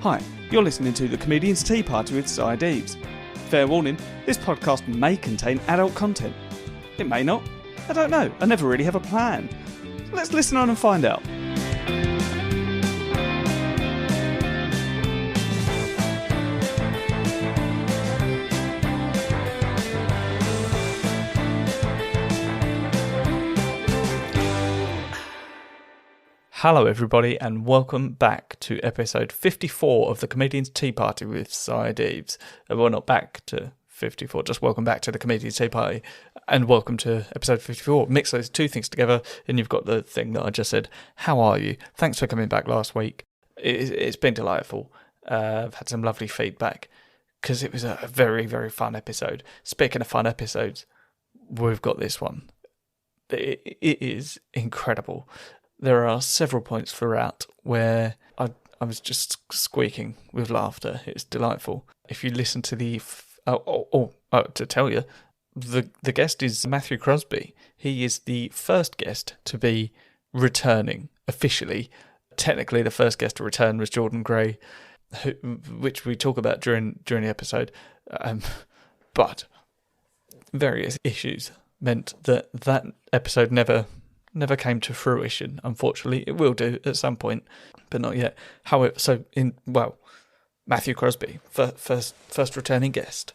Hi, you're listening to The Comedian's Tea Party with Si Deaves. Fair warning, this podcast may contain adult content. It may not. I don't know. I never really have a plan. So let's listen on and find out. Hello everybody and welcome back to episode 54 of The Comedian's Tea Party with Si Deaves. Well, not back to 54, just welcome back to The Comedian's Tea Party and welcome to episode 54. Mix those two things together and you've got the thing that I just said. How are you? Thanks for coming back last week. It's been delightful. I've had some lovely feedback because it was a very, very fun episode. Speaking of fun episodes, we've got this one. It is incredible. There are several points throughout where I was just squeaking with laughter. It's delightful. If you listen to to tell you, the guest is Matthew Crosby. He is the first guest to be returning officially. Technically, the first guest to return was Jordan Gray, which we talk about during the episode. But various issues meant that episode never came to fruition. Unfortunately, it will do at some point, but not yet. However, Matthew Crosby, first returning guest,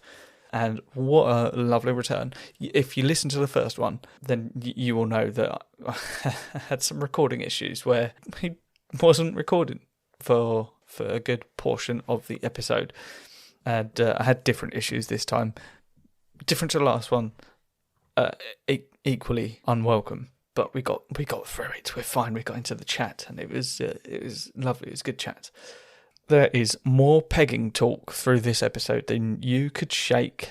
and what a lovely return. If you listen to the first one, then you will know that I had some recording issues where he wasn't recording for a good portion of the episode, and I had different issues this time, different to the last one, equally unwelcome. But we got through it. We're fine. We got into the chat, and it was lovely. It was good chat. There is more pegging talk through this episode than you could shake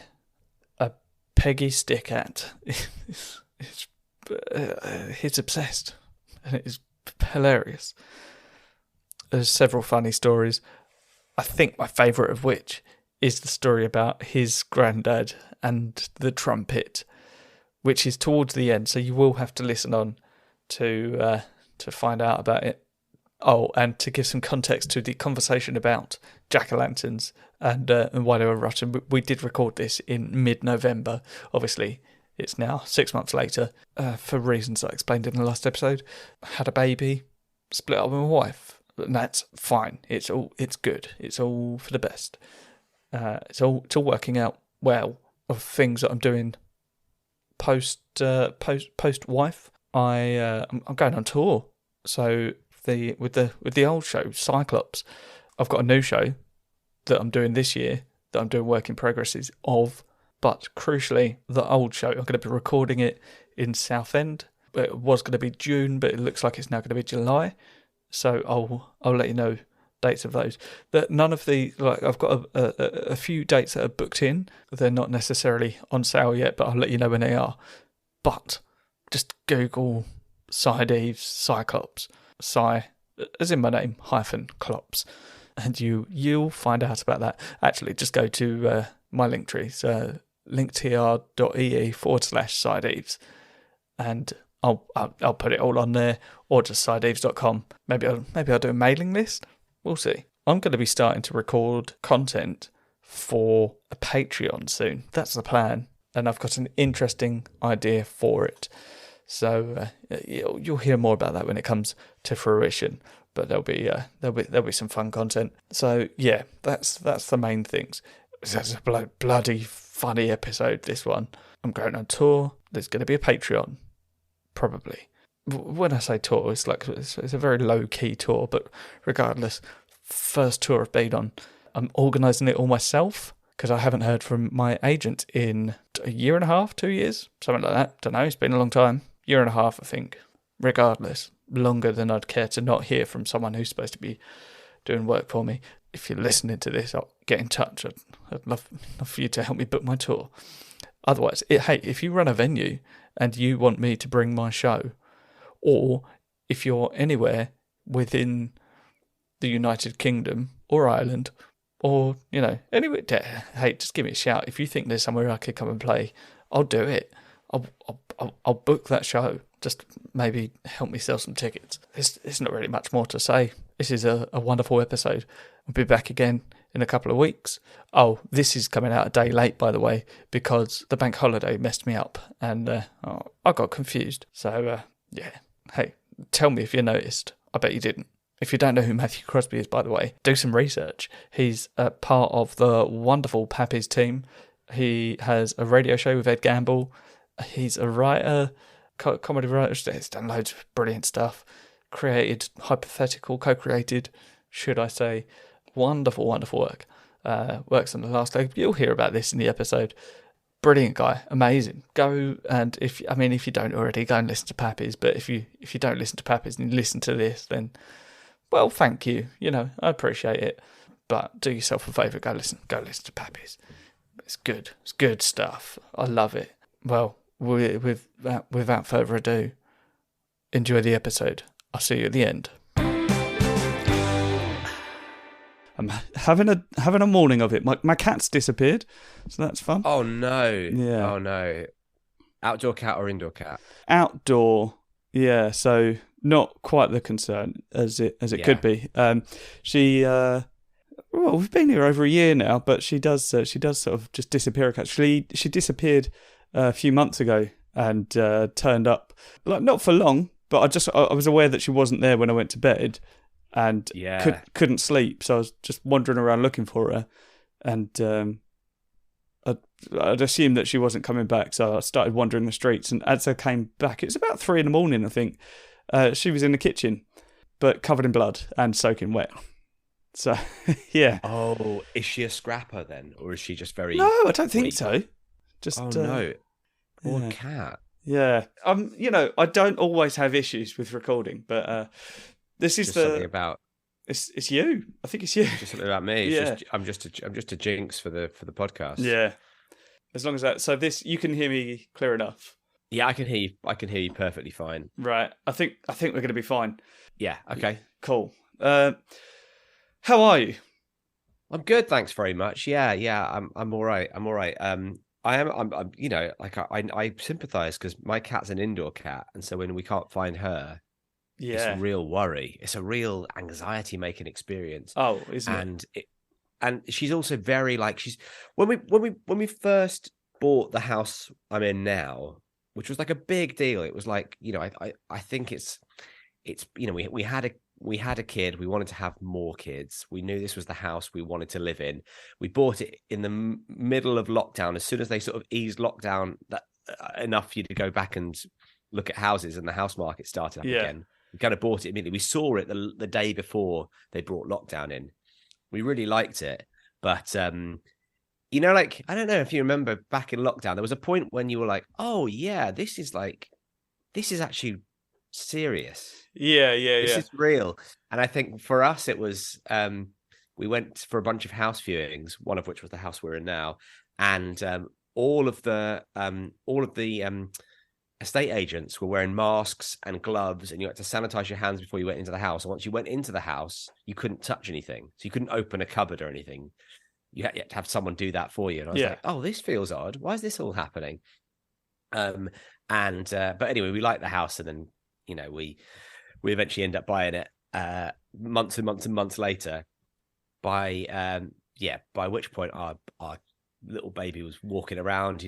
a peggy stick at. He's obsessed, and it is hilarious. There's several funny stories. I think my favourite of which is the story about his granddad and the trumpet, which is towards the end, so you will have to listen on to find out about it. Oh, and to give some context to the conversation about jack-o'-lanterns and why they were rotten, we did record this in mid-November. Obviously, it's now 6 months later, for reasons I explained in the last episode. Had a baby, split up with my wife, and that's fine. It's good. It's all for the best. It's all working out well of things that I'm doing. Post wife, I'm going on tour. So with the old show Cyclops, I've got a new show that I'm doing this year that I'm doing work in progresses of. But crucially, the old show, I'm going to be recording it in Southend. It was going to be June, but it looks like it's now going to be July. So I'll let you know dates of those. That none of the I've got a few dates that are booked in. They're not necessarily on sale yet, but I'll let you know when they are. But just Google Si Deaves Cyclops, Si as in my name -Klops, and you'll find out about that. Actually, just go to my link tree, so linktr.ee/Si Deaves, and I'll put it all on there, or just sideaves.com. Maybe I'll do a mailing list. We'll see. I'm going to be starting to record content for a Patreon soon. That's the plan. And I've got an interesting idea for it. So you'll hear more about that when it comes to fruition. But there'll be some fun content. So yeah, that's the main things. It's a bloody funny episode, this one. I'm going on tour. There's going to be a Patreon, probably. When I say tour, it's a very low-key tour, but regardless, first tour I've been on. I'm organising it all myself because I haven't heard from my agent in a year and a half, 2 years, something like that. Don't know, it's been a long time. Year and a half, I think. Regardless, longer than I'd care to not hear from someone who's supposed to be doing work for me. If you're listening to this, I'll get in touch. I'd love for you to help me book my tour. Otherwise, hey, if you run a venue and you want me to bring my show, or if you're anywhere within the United Kingdom or Ireland, or, anywhere, hey, just give me a shout. If you think there's somewhere I could come and play, I'll do it. I'll book that show. Just maybe help me sell some tickets. There's not really much more to say. This is a wonderful episode. We'll be back again in a couple of weeks. Oh, this is coming out a day late, by the way, because the bank holiday messed me up and I got confused. So, yeah. Hey, tell me if you noticed. I bet you didn't. If you don't know who Matthew Crosby is, by the way, do some research. He's a part of the wonderful Pappy's team. He has a radio show with Ed Gamble. He's a writer, comedy writer. He's done loads of brilliant stuff. Created Hypothetical, co-created, should I say. Wonderful, wonderful work. Works on the last leg. You'll hear about this in the episode. Brilliant guy, amazing. Go and if you don't already, go and listen to Pappy's. But if you don't listen to Pappy's and you listen to this, then well, thank you. You know, I appreciate it. But do yourself a favour, go listen to Pappy's. It's good. It's good stuff. I love it. Well, without further ado, enjoy the episode. I'll see you at the end. I'm having a morning of it. My cat's disappeared, so that's fun. Oh no! Yeah. Oh no! Outdoor cat or indoor cat? Outdoor. Yeah. So not quite the concern as it could be. Well, we've been here over a year now, but she does sort of just disappear. Actually, she disappeared a few months ago and turned up, like not for long. But I was aware that she wasn't there when I went to bed, and couldn't sleep. So I was just wandering around looking for her, and I'd assumed that she wasn't coming back. So I started wandering the streets, and as I came back, it was about 3 a.m, I think. She was in the kitchen, but covered in blood and soaking wet. So yeah. Oh, is she a scrapper then, or is she just very? No, I don't think so. Just no, poor cat. Yeah, I don't always have issues with recording, but this is just something about. It's you. I think it's you. Just something about me. Yeah. I'm just a jinx for the podcast. Yeah. As long as that. So this, you can hear me clear enough. Yeah, I can hear you. I can hear you perfectly fine. Right. I think we're going to be fine. Yeah. Okay. Cool. How are you? I'm good, thanks very much. Yeah. I'm all right. I sympathise because my cat's an indoor cat, and so when we can't find her, it's a real worry. It's a real anxiety-making experience. Oh, isn't it? And she's also very when we first bought the house I'm in now, which was like a big deal. It was like, I think it's we had a kid. We wanted to have more kids. We knew this was the house we wanted to live in. We bought it in the middle of lockdown. As soon as they sort of eased lockdown enough for you to go back and look at houses, and the house market started up again, we kind of bought it immediately. We saw it the day before they brought lockdown in. We really liked it. But, I don't know if you remember back in lockdown, there was a point when you were like, oh, yeah, this is actually serious. Yeah. This is real. And I think for us, it was, we went for a bunch of house viewings, one of which was the house we're in now. And all of the estate agents were wearing masks and gloves, and you had to sanitize your hands before you went into the house. And once you went into the house, you couldn't touch anything. So you couldn't open a cupboard or anything. You had to have someone do that for you. And I was like, oh, this feels odd. Why is this all happening? But anyway, we liked the house, and then, we eventually end up buying it months and months and months later. By which point our little baby was walking around,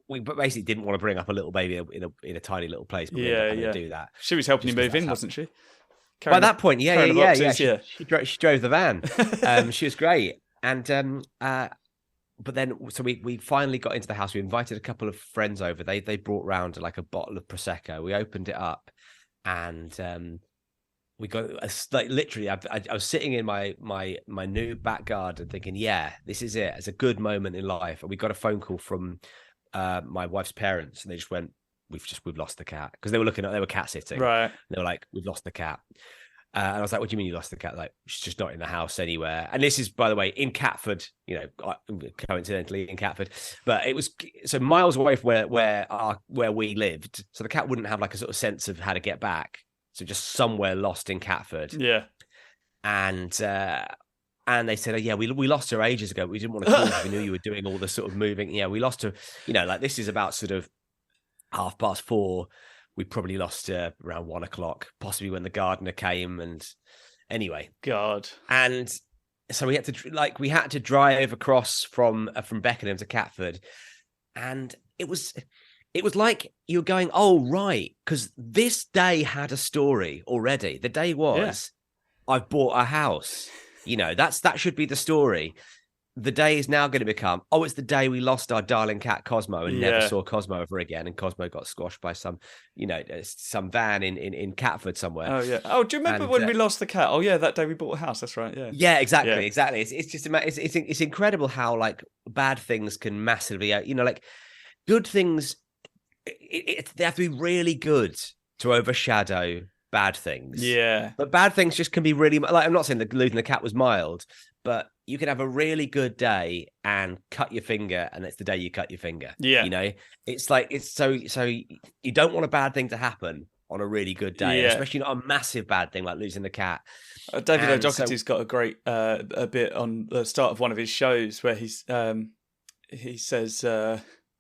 we basically didn't want to bring up a little baby in a tiny little place, but we ended up to do that. She was helping you move in, wasn't she? By that point, she drove the van. She was great, and but then so we finally got into the house. We invited a couple of friends over. They brought round like a bottle of prosecco. We opened it up, and we got literally. I was sitting in my new back garden, thinking, this is it. It's a good moment in life. And we got a phone call from my wife's parents, and they just went, we've lost the cat, because they were cat sitting. Right. And they were like, we've lost the cat. And I was like, what do you mean you lost the cat? Like, she's just not in the house anywhere. And this is, by the way, in Catford, coincidentally in Catford, but it was so miles away from where we lived. So the cat wouldn't have like a sort of sense of how to get back. So just somewhere lost in Catford. Yeah. And they said, we lost her ages ago. We didn't want to call you. We knew you were doing all the sort of moving. Yeah, we lost her. This is about sort of 4:30. we probably lost her around 1 o'clock, possibly when the gardener came. And anyway, God. And so we had to drive across from Beckenham to Catford, and it was like you're going, oh right, because this day had a story already. The day was, I've bought a house. That should be the story. The day is now going to become, it's the day we lost our darling cat Cosmo and never saw Cosmo ever again. And Cosmo got squashed by some van in Catford somewhere. Oh, yeah. Oh, do you remember when we lost the cat? Oh, yeah, that day we bought a house. That's right, yeah. Yeah, exactly. It's just, it's incredible how, like, bad things can massively, like, good things, they have to be really good to overshadow bad things. Yeah. But bad things just can be really, like, I'm not saying that losing the cat was mild, but you can have a really good day and cut your finger, and it's the day you cut your finger. Yeah. It's like, it's so you don't want a bad thing to happen on a really good day, especially not a massive bad thing like losing the cat. David O'Doherty's got a great a bit on the start of one of his shows where he says,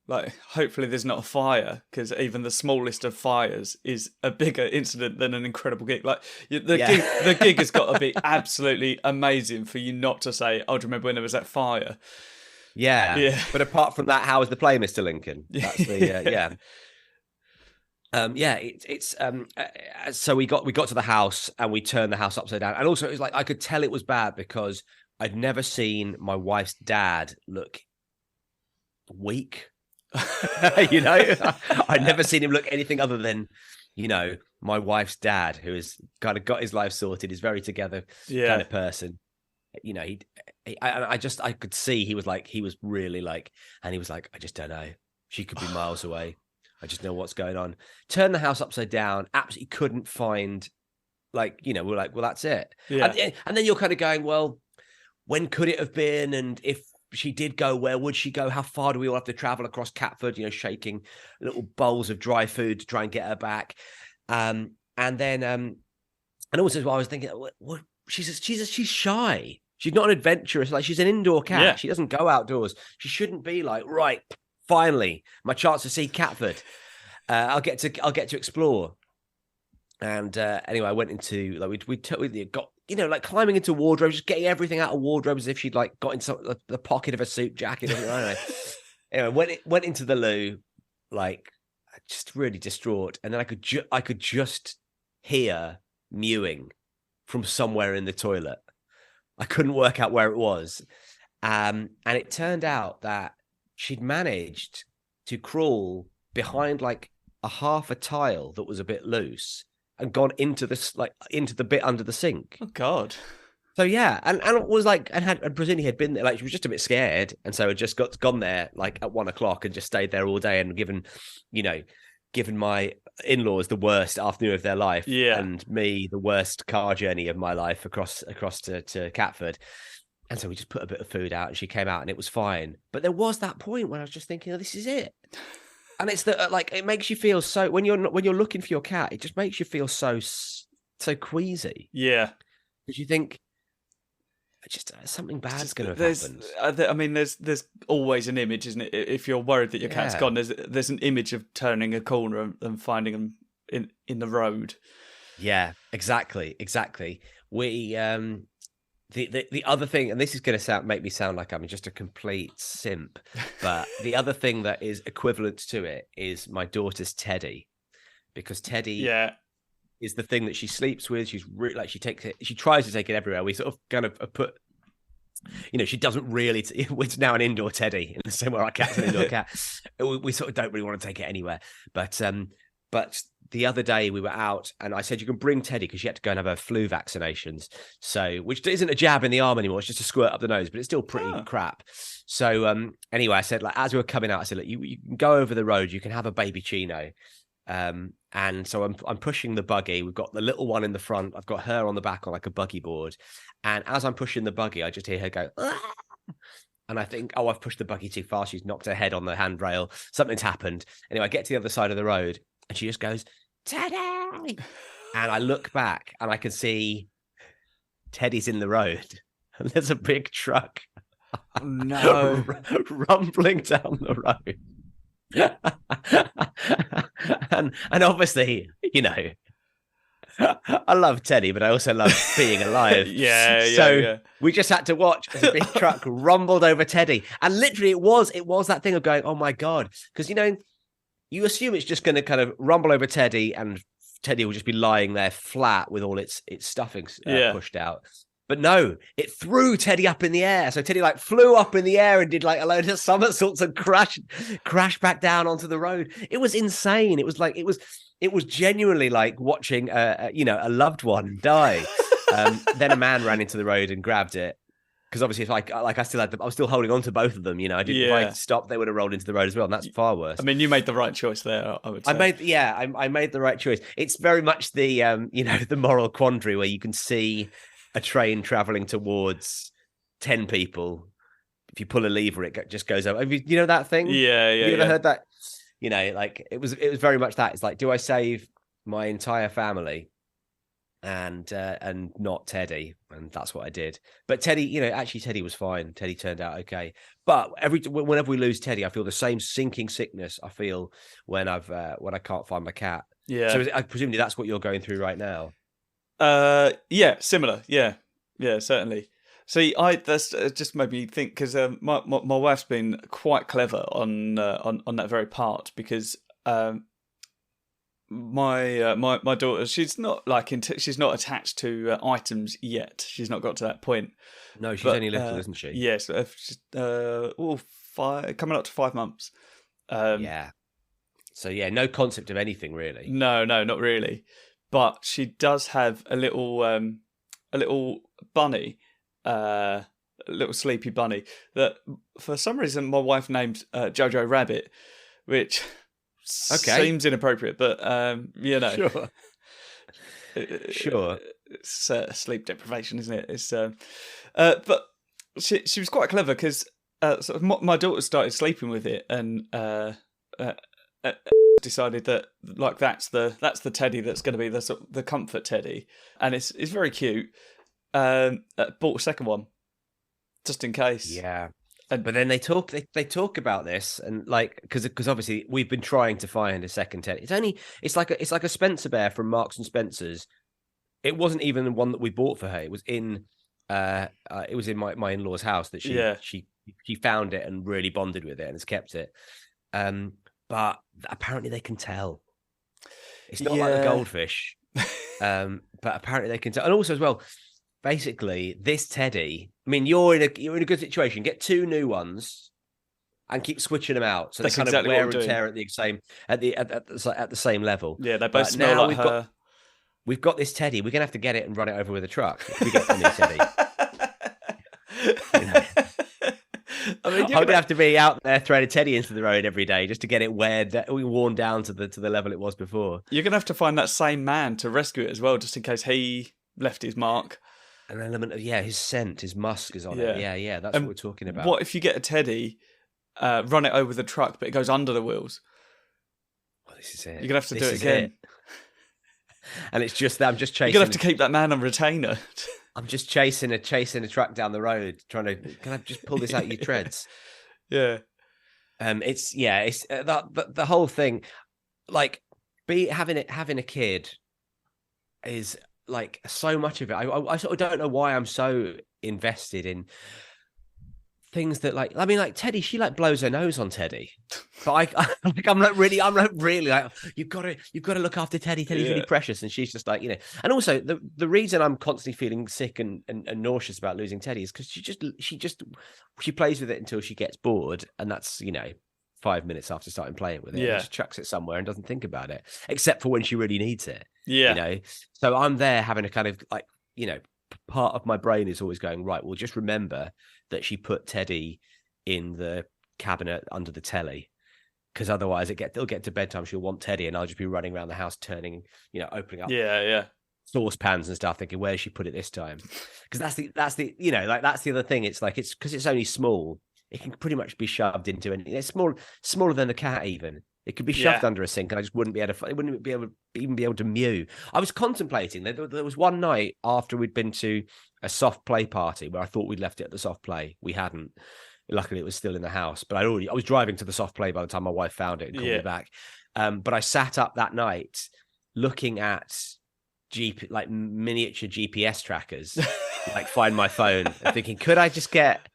like, hopefully there's not a fire, because even the smallest of fires is a bigger incident than an incredible gig. Like, the gig has got to be absolutely amazing for you not to say, oh, do you remember when there was that fire? Yeah. But apart from that, how was the play, Mr. Lincoln? That's the so we got to the house and we turned the house upside down. And also it was like, I could tell it was bad because I'd never seen my wife's dad look weak. I'd never seen him look anything other than, my wife's dad, who has kind of got his life sorted, is very together kind of person. I could see he was really like, and he was like, I just don't know. She could be miles away. I just know what's going on. Turn the house upside down. Absolutely couldn't find, we're like, well, that's it. Yeah. And then you're kind of going, well, when could it have been? And if she did go, where would she go? How far do we all have to travel across Catford, shaking little bowls of dry food to try and get her back. And then, and also I was thinking, what she's shy. She's not an adventurous. Like, she's an indoor cat. Yeah. She doesn't go outdoors. She shouldn't be like, right, finally, my chance to see Catford. I'll get to explore. And anyway, I went into, like, we got, like, climbing into wardrobes, just getting everything out of wardrobes as if she'd, like, got into the pocket of a suit jacket. I don't know. Anyway, went into the loo, like, just really distraught. And then I could just hear mewing from somewhere in the toilet. I couldn't work out where it was. And it turned out that she'd managed to crawl behind, like, a half a tile that was a bit loose and gone into the bit under the sink. Oh God. So yeah, and it was like, and presumably had been there, like, she was just a bit scared, and so had just gone there like at 1 o'clock and just stayed there all day, and given my in-laws the worst afternoon of their life, and me the worst car journey of my life across to Catford. And so we just put a bit of food out, and she came out, and it was fine. But there was that point when I was just thinking, oh, this is it. And it's it makes you feel so, when you're looking for your cat, it just makes you feel so queasy. Yeah, because you think, just something bad's going to happen. I mean, there's always an image, isn't it? If you're worried that your cat's gone, there's an image of turning a corner and finding them in the road. Yeah, exactly. We the other thing, and this is going to make me sound like I'm just a complete simp, but the other thing that is equivalent to it is my daughter's Teddy, because Teddy is the thing that she sleeps with. She's she takes it. She tries to take it everywhere. We sort of kind of put, she doesn't really. It's now an indoor Teddy in the same way our cat's an indoor cat. We sort of don't really want to take it anywhere. But the other day we were out, and I said, you can bring Teddy, because she had to go and have her flu vaccinations. So, which isn't a jab in the arm anymore. It's just a squirt up the nose, but it's still pretty crap. So anyway, I said, like, as we were coming out, I said, look, you can go over the road. You can have a baby Chino. And so I'm pushing the buggy. We've got the little one in the front. I've got her on the back on like a buggy board. And as I'm pushing the buggy, I just hear her go, ah! And I think, I've pushed the buggy too far. She's knocked her head on the handrail. Something's happened. Anyway, I get to the other side of the road, and she just goes, Teddy! And I look back, and I can see Teddy's in the road. And there's a big truck no rumbling down the road. and obviously, I love Teddy, but I also love being alive. Yeah. We just had to watch as a big truck rumbled over Teddy. And literally it was that thing of going, oh my God. Because, you assume it's just going to kind of rumble over Teddy and Teddy will just be lying there flat with all its stuffings pushed out. But no, it threw Teddy up in the air. So Teddy flew up in the air and did a load of somersaults and crashed back down onto the road. It was insane. It was genuinely like watching a loved one die. Then a man ran into the road and grabbed it. Because obviously, if I was still holding on to both of them. I didn't. If I stopped, they would have rolled into the road as well, and that's far worse. I mean, you made the right choice there. I would say. I made the right choice. It's very much the the moral quandary where you can see a train traveling towards 10 people. If you pull a lever, it just goes over. You know that thing? Yeah. Have you ever heard that? It was very much that. It's like, do I save my entire family? And not Teddy, and that's what I did. But Teddy, actually Teddy was fine. Teddy turned out okay. But whenever we lose Teddy, I feel the same sinking sickness I feel when I can't find my cat. Yeah. So presumably that's what you're going through right now. Yeah, similar. Yeah, certainly. See, that's just made me think because my wife's been quite clever on that very part because. My daughter, she's not she's not attached to items yet. She's not got to that point. No, she's only little, isn't she? Yes, coming up to 5 months. Yeah. So no concept of anything really. No, not really. But she does have a little bunny, a little sleepy bunny that for some reason my wife named Jojo Rabbit, which. Okay. Seems inappropriate, but Sure. It's sleep deprivation, isn't it? It's but she was quite clever because my daughter started sleeping with it and decided that that's the teddy that's going to be the comfort teddy, and it's very cute. Bought a second one just in case. Yeah. But then they talk about this and because obviously we've been trying to find a second Teddy. It's like a Spencer bear from Marks and Spencer's. It wasn't even the one that we bought for her. It was in my in-law's house that she found it and really bonded with it and has kept it. But apparently they can tell. It's not like the goldfish. But apparently they can tell. And also as well, basically, this Teddy. I mean, you're in a good situation. Get 2 new ones, and keep switching them out so they kind of wear and tear at the same level. Yeah, they both smell like her. We've got this Teddy. We're gonna have to get it and run it over with a truck if we get the new Teddy. I mean, I'm gonna have to be out there throwing a Teddy into the road every day just to get it worn down to the level it was before. You're gonna have to find that same man to rescue it as well, just in case he left his mark. An element of his scent, his musk is on it. Yeah, that's what we're talking about. What if you get a Teddy, run it over with a truck, but it goes under the wheels? Well, this is it. You're gonna have to do it again. And it's just that I'm just chasing. You're gonna have to keep that man on retainer. I'm just chasing a truck down the road, trying to. Can I just pull this out of your treads? Yeah. It's the whole thing, having a kid is. So much of it, I sort of don't know why I'm so invested in things that Teddy. She blows her nose on Teddy, but I'm not really you've got to look after Teddy. Teddy's really precious, and she's just And also the reason I'm constantly feeling sick and nauseous about losing Teddy is because she plays with it until she gets bored, and that's 5 minutes after starting playing with it. Yeah. And just chucks it somewhere and doesn't think about it, except for when she really needs it. Yeah. So I'm there having a kind of part of my brain is always going, right, well, just remember that she put Teddy in the cabinet under the telly, because otherwise it'll get to bedtime, she'll want Teddy, and I'll just be running around the house turning, opening up saucepans and stuff, thinking, where's she put it this time? Because that's the that's the other thing. It's it's because it's only small. It can pretty much be shoved into anything. It's smaller than a cat even. It could be shoved under a sink, and I just wouldn't be able to. It wouldn't even be able to mew. I was contemplating. There was one night after we'd been to a soft play party where I thought we'd left it at the soft play. We hadn't. Luckily, it was still in the house, but I was driving to the soft play by the time my wife found it and called me back. But I sat up that night looking at like miniature GPS trackers, like Find My Phone, and thinking, could I just get,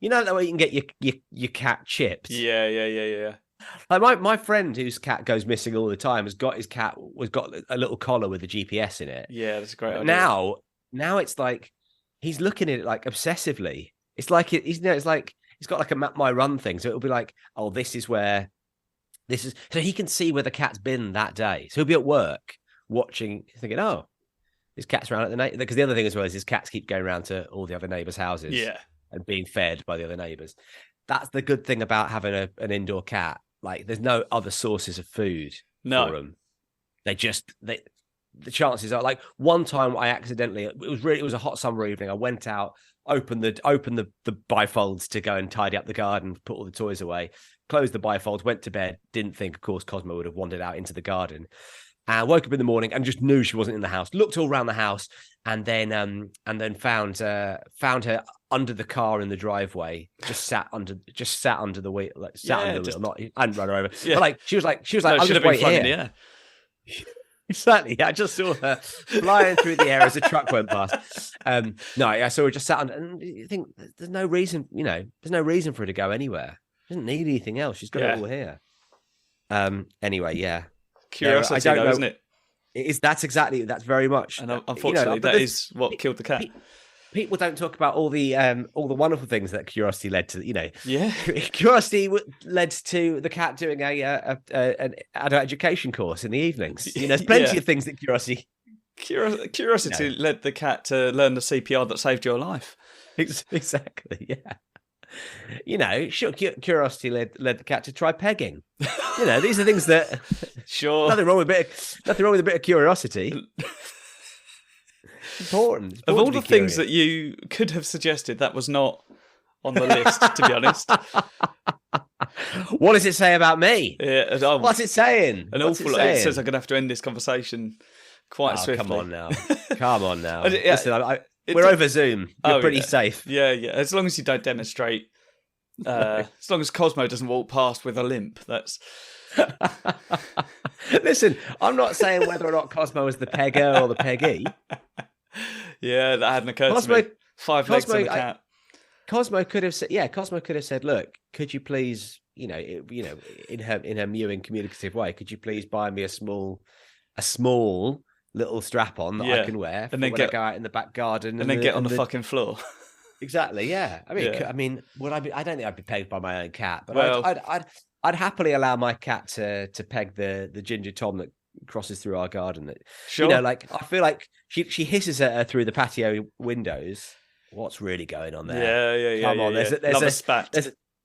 that way you can get your cat chipped? Yeah. Like my friend whose cat goes missing all the time has got a little collar with a GPS in it. Yeah, that's a great idea. Now it's like he's looking at it like obsessively. It's like it's like he's got like a map my run thing, so it'll be like, oh, this is so he can see where the cat's been that day. So he'll be at work watching, thinking, oh, his cat's around at the night. Because the other thing as well is his cats keep going around to all the other neighbors' houses, and being fed by the other neighbors. That's the good thing about having an indoor cat. Like, there's no other sources of food for them. The chances are, like, one time I accidentally, it was a hot summer evening. I went out, opened the bifolds to go and tidy up the garden, put all the toys away, closed the bifolds, went to bed, didn't think, of course, Cosmo would have wandered out into the garden. And woke up in the morning and just knew she wasn't in the house. Looked all around the house and then found her under the car in the driveway, just sat under the wheel, like under the wheel. I hadn't run her over, but like she was like, no, I'll just wait here. In the air. Exactly. I just saw her flying through the air as a truck went past. I saw her just sat under, and you think there's no reason for her to go anywhere. She doesn't need anything else. She's got it all here. Anyway, yeah. Curiosity, though, isn't it? It is. That's very much. And unfortunately, that is what killed the cat. People don't talk about all the wonderful things that curiosity led to. Yeah. Curiosity led to the cat doing an adult education course in the evenings. There's plenty of things that curiosity led the cat to learn the CPR that saved your life. Exactly. Yeah. Sure, curiosity led the cat to try pegging. These are things that sure. Nothing wrong with a bit of curiosity. Important. Of all the things that you could have suggested, that was not on the list, to be honest. What does it say about me? Yeah, what's it saying? It says I'm going to have to end this conversation quite swiftly. Come on now. Listen, we're over Zoom. You're pretty safe. Yeah. As long as you don't demonstrate, as long as Cosmo doesn't walk past with a limp, that's... Listen, I'm not saying whether or not Cosmo is the pegger or the peggy. Yeah, that hadn't occurred to me. 5 legs on the cat. Cosmo could have said, look, could you please, in her mewing communicative way, could you please buy me a small little strap on that I can wear and then I go out in the back garden and then get on the fucking floor. Exactly, yeah. I mean, would I be? I don't think I'd be pegged by my own cat, but I'd happily allow my cat to peg the ginger tom that crosses through our garden. Sure. I feel like she hisses at her through the patio windows. What's really going on there? Yeah. Come on, there's a spat.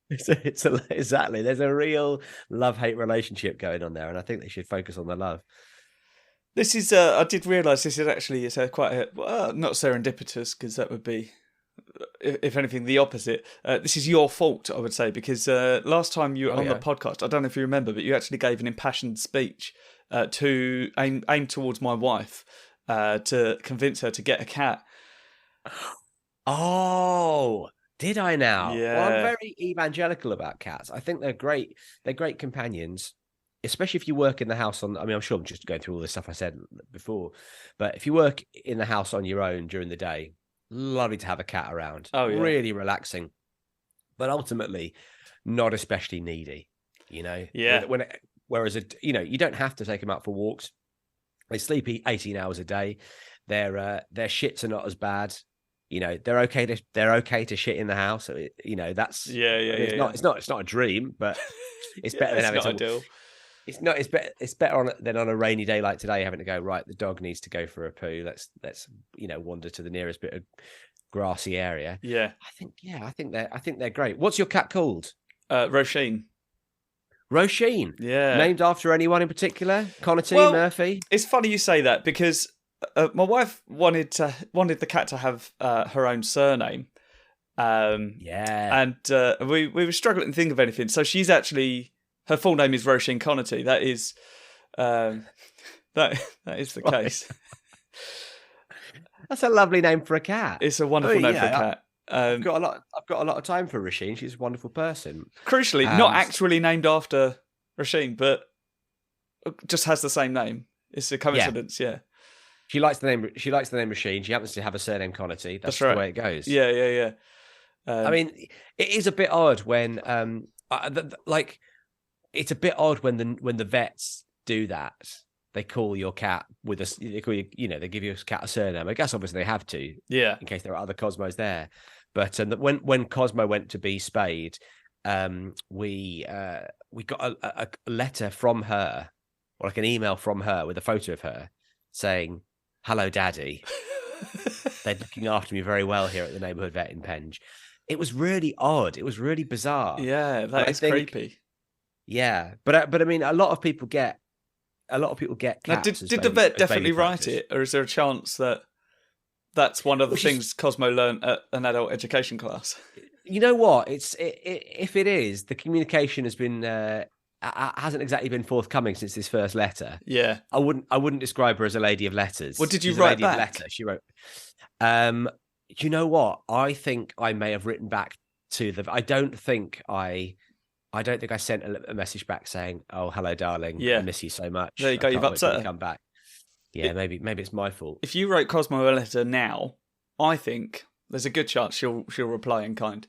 Exactly. There's a real love-hate relationship going on there, and I think they should focus on the love. This is. I did realise this is actually quite not serendipitous, because that would be, if anything, the opposite. This is your fault, I would say, because last time you were on the podcast, I don't know if you remember, but you actually gave an impassioned speech to aim towards my wife to convince her to get a cat. Oh, did I now? Yeah. Well, I'm very evangelical about cats. I think they're great. They're great companions, especially if you work in the house on. I mean, I'm sure I'm just going through all this stuff I said before, but if you work in the house on your own during the day, lovely to have a cat around. Oh, yeah. Really relaxing, but ultimately not especially needy. Yeah. Whereas you don't have to take them out for walks. They sleep 18 hours a day. Their shits are not as bad. They're okay to shit in the house. That's It's not a dream, but it's better than having ideal. It's better than on a rainy day like today, having to go, right, the dog needs to go for a poo. Let's wander to the nearest bit of grassy area. Yeah. I think they're great. What's your cat called? Roisin. Roisin. Yeah. Named after anyone in particular? Connerty, Murphy? It's funny you say that, because my wife wanted the cat to have her own surname. And we were struggling to think of anything. So she's actually, her full name is Roisin Connerty. That is that is the case. That's a lovely name for a cat. It's a wonderful name for a cat. I've got a lot of time for Rasheen. She's a wonderful person. Crucially, not actually named after Rasheen, but just has the same name. It's a coincidence, yeah. She likes the name. She likes the name Rasheen. She happens to have a surname Connerty. That's right. The way it goes. Yeah. I mean, it is a bit odd when, it's a bit odd when the vets do that. They call your cat with they call you, they give your cat a surname. I guess obviously they have to, in case there are other Cosmos there. But when Cosmo went to be spayed, we got a letter from her, or like an email from her with a photo of her saying, "Hello, Daddy. They're looking after me very well here at the neighbourhood vet in Penge." It was really odd. It was really bizarre. Yeah, that is creepy. Yeah, but I mean, a lot of people get cats. Now, did the vet definitely write it, or is there a chance that that's one of the things Cosmo learned at an adult education class? You know what? If it is, the communication has been hasn't exactly been forthcoming since this first letter. Yeah, I wouldn't describe her as a lady of letters. What did you write back? She wrote. You know what? I think I may have written back to them. I don't think I sent a message back saying, "Oh, hello, darling. I miss you so much." There you go. You've upset her. Come back. Yeah, maybe it's my fault. If you wrote Cosmo a letter now, I think there's a good chance she'll reply in kind.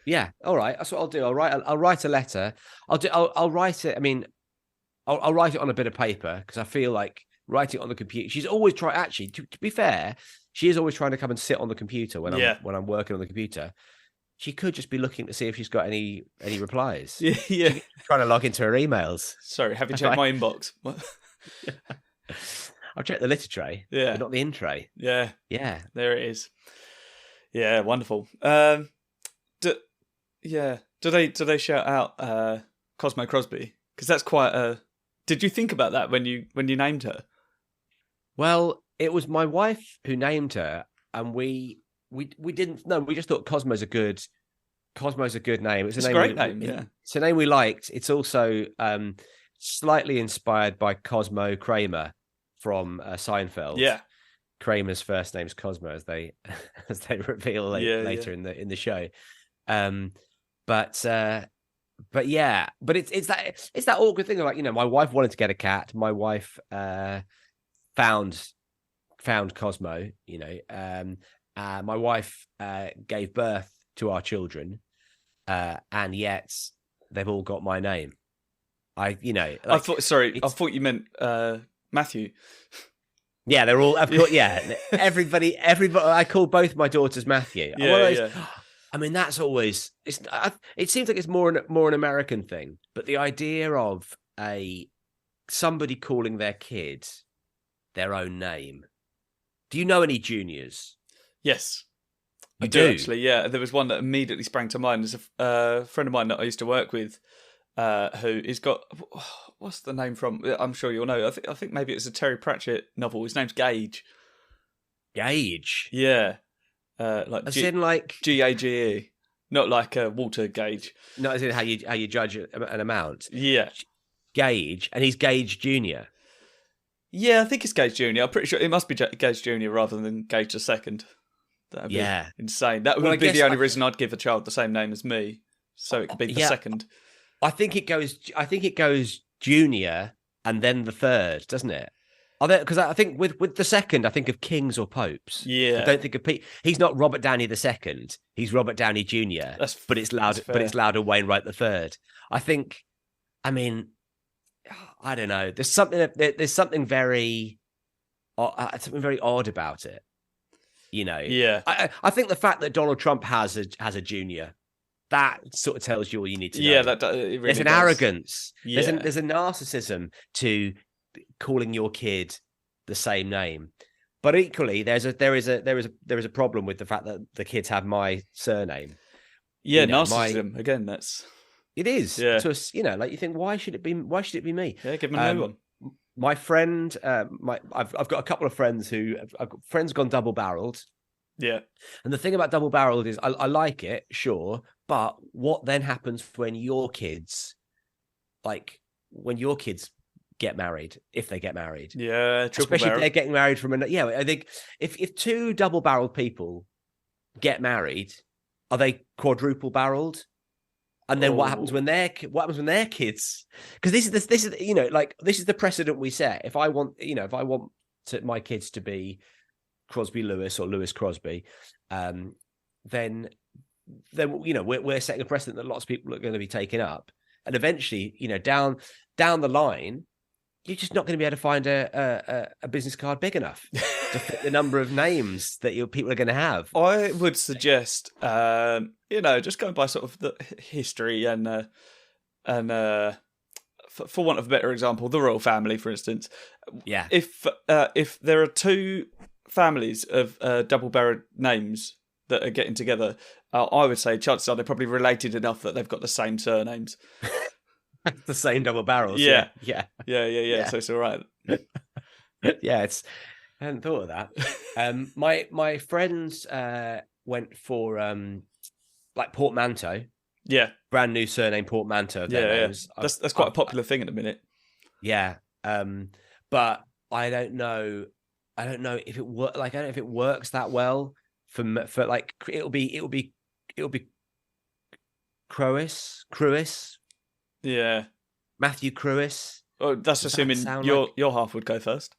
Yeah. All right. That's what I'll do. I'll write a letter. I'll write it. I mean, I'll write it on a bit of paper because I feel like writing it on the computer. She's always trying. Actually, to be fair, she is always trying to come and sit on the computer when I'm working on the computer. She could just be looking to see if she's got any replies. Yeah. She's trying to log into her emails. Sorry, have you checked my inbox? What? I've checked the litter tray, but not the in tray. Yeah, there it is. Yeah, wonderful. Do they shout out Cosmo Crosby? Because that's quite a. Did you think about that when you named her? Well, it was my wife who named her, and we didn't know. We just thought Cosmo's a good name. It's a great name. Yeah, it's a name we liked. It's also slightly inspired by Cosmo Kramer from Seinfeld. Yeah, Kramer's first name's Cosmo, as they reveal later in the show. But it's that awkward thing of like, my wife wanted to get a cat. My wife found Cosmo. My wife gave birth to our children, and yet they've all got my name. I thought you meant Matthew. Yeah, they're all. I've got everybody. I call both my daughters Matthew. I mean, that's always. It seems like it's more an American thing, but the idea of somebody calling their kid their own name. Do you know any juniors? Yes, I do actually. Yeah, there was one that immediately sprang to mind. There's a friend of mine that I used to work with, who has got. What's the name from? I'm sure you'll know. I think maybe it's a Terry Pratchett novel. His name's Gage. Gage. Yeah. Like in like Gage, not like Walter Gage. No, as in how you judge an amount. Yeah. Gage, and he's Gage Junior. Yeah, I think it's Gage Junior. I'm pretty sure it must be Gage Junior rather than Gage the Second. That'd be insane. That would be the only reason I'd give a child the same name as me, so it could be the second. I think it goes Junior and then the third, doesn't it? Because I think with the second, I think of kings or popes. Yeah, I don't think of he's not Robert Downey the second. He's Robert Downey Jr. But it's louder Wainwright the third. I think. I mean, I don't know. There's something very odd about it. Yeah. I think the fact that Donald Trump has a junior, that sort of tells you all you need to know. Yeah, there's an arrogance. Yeah. There's a narcissism to calling your kid the same name, but equally there is a problem with the fact that the kids have my surname. Yeah, narcissism again. It is. Yeah. So like you think, why should it be me? Yeah, give them a new one. My friend, I've got a couple of friends I've got friends gone double barreled. Yeah. And the thing about double barreled is I like it, sure, but what then happens when your kids get married, if they get married? Yeah, especially if they're getting married from I think if two double barreled people get married, Are they quadruple barreled? And then what happens when their kids? Because this is this is the precedent we set. If I want my kids to be Crosby Lewis or Lewis Crosby, then we're setting a precedent that lots of people are going to be taking up, and eventually down the line, you're just not going to be able to find a business card big enough to fit the number of names that people are going to have. I would suggest, just going by sort of the history and for want of a better example, the royal family, for instance. Yeah. If there are two families of double-barreled names that are getting together, I would say chances are they're probably related enough that they've got the same surnames. The same double barrels. Yeah. Yeah. So it's all right. Yeah, I hadn't thought of that. My friends went for portmanteau. Yeah. Brand new surname portmanteau. Yeah. That's quite a popular thing at the minute. Yeah. But I don't know if it works. I don't know if it works that well for it'll be Crewis. Yeah. Matthew Crewis. Oh, that's assuming your half would go first.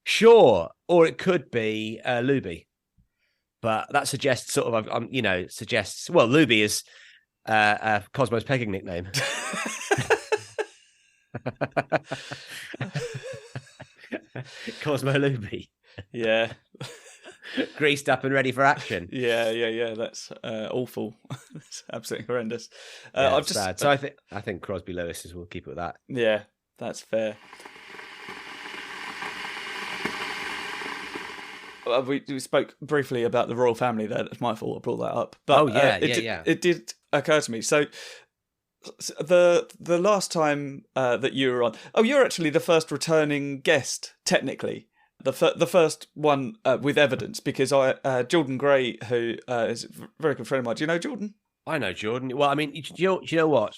Sure. Or it could be Luby. But that suggests well, Luby is Cosmo's pegging nickname. Cosmo Luby. Yeah. Greased up and ready for action. Yeah. That's awful. It's absolutely horrendous. It's bad. So I think Crosby Lewis will keep it with that. Yeah, that's fair. We spoke briefly about the royal family there. That's my fault I brought that up. But it did occur to me. So the last time that you were on, you're actually the first returning guest, technically. The first one with evidence, because Jordan Gray, who is a very good friend of mine. Do you know Jordan? I know Jordan. Well, I mean, do you know what?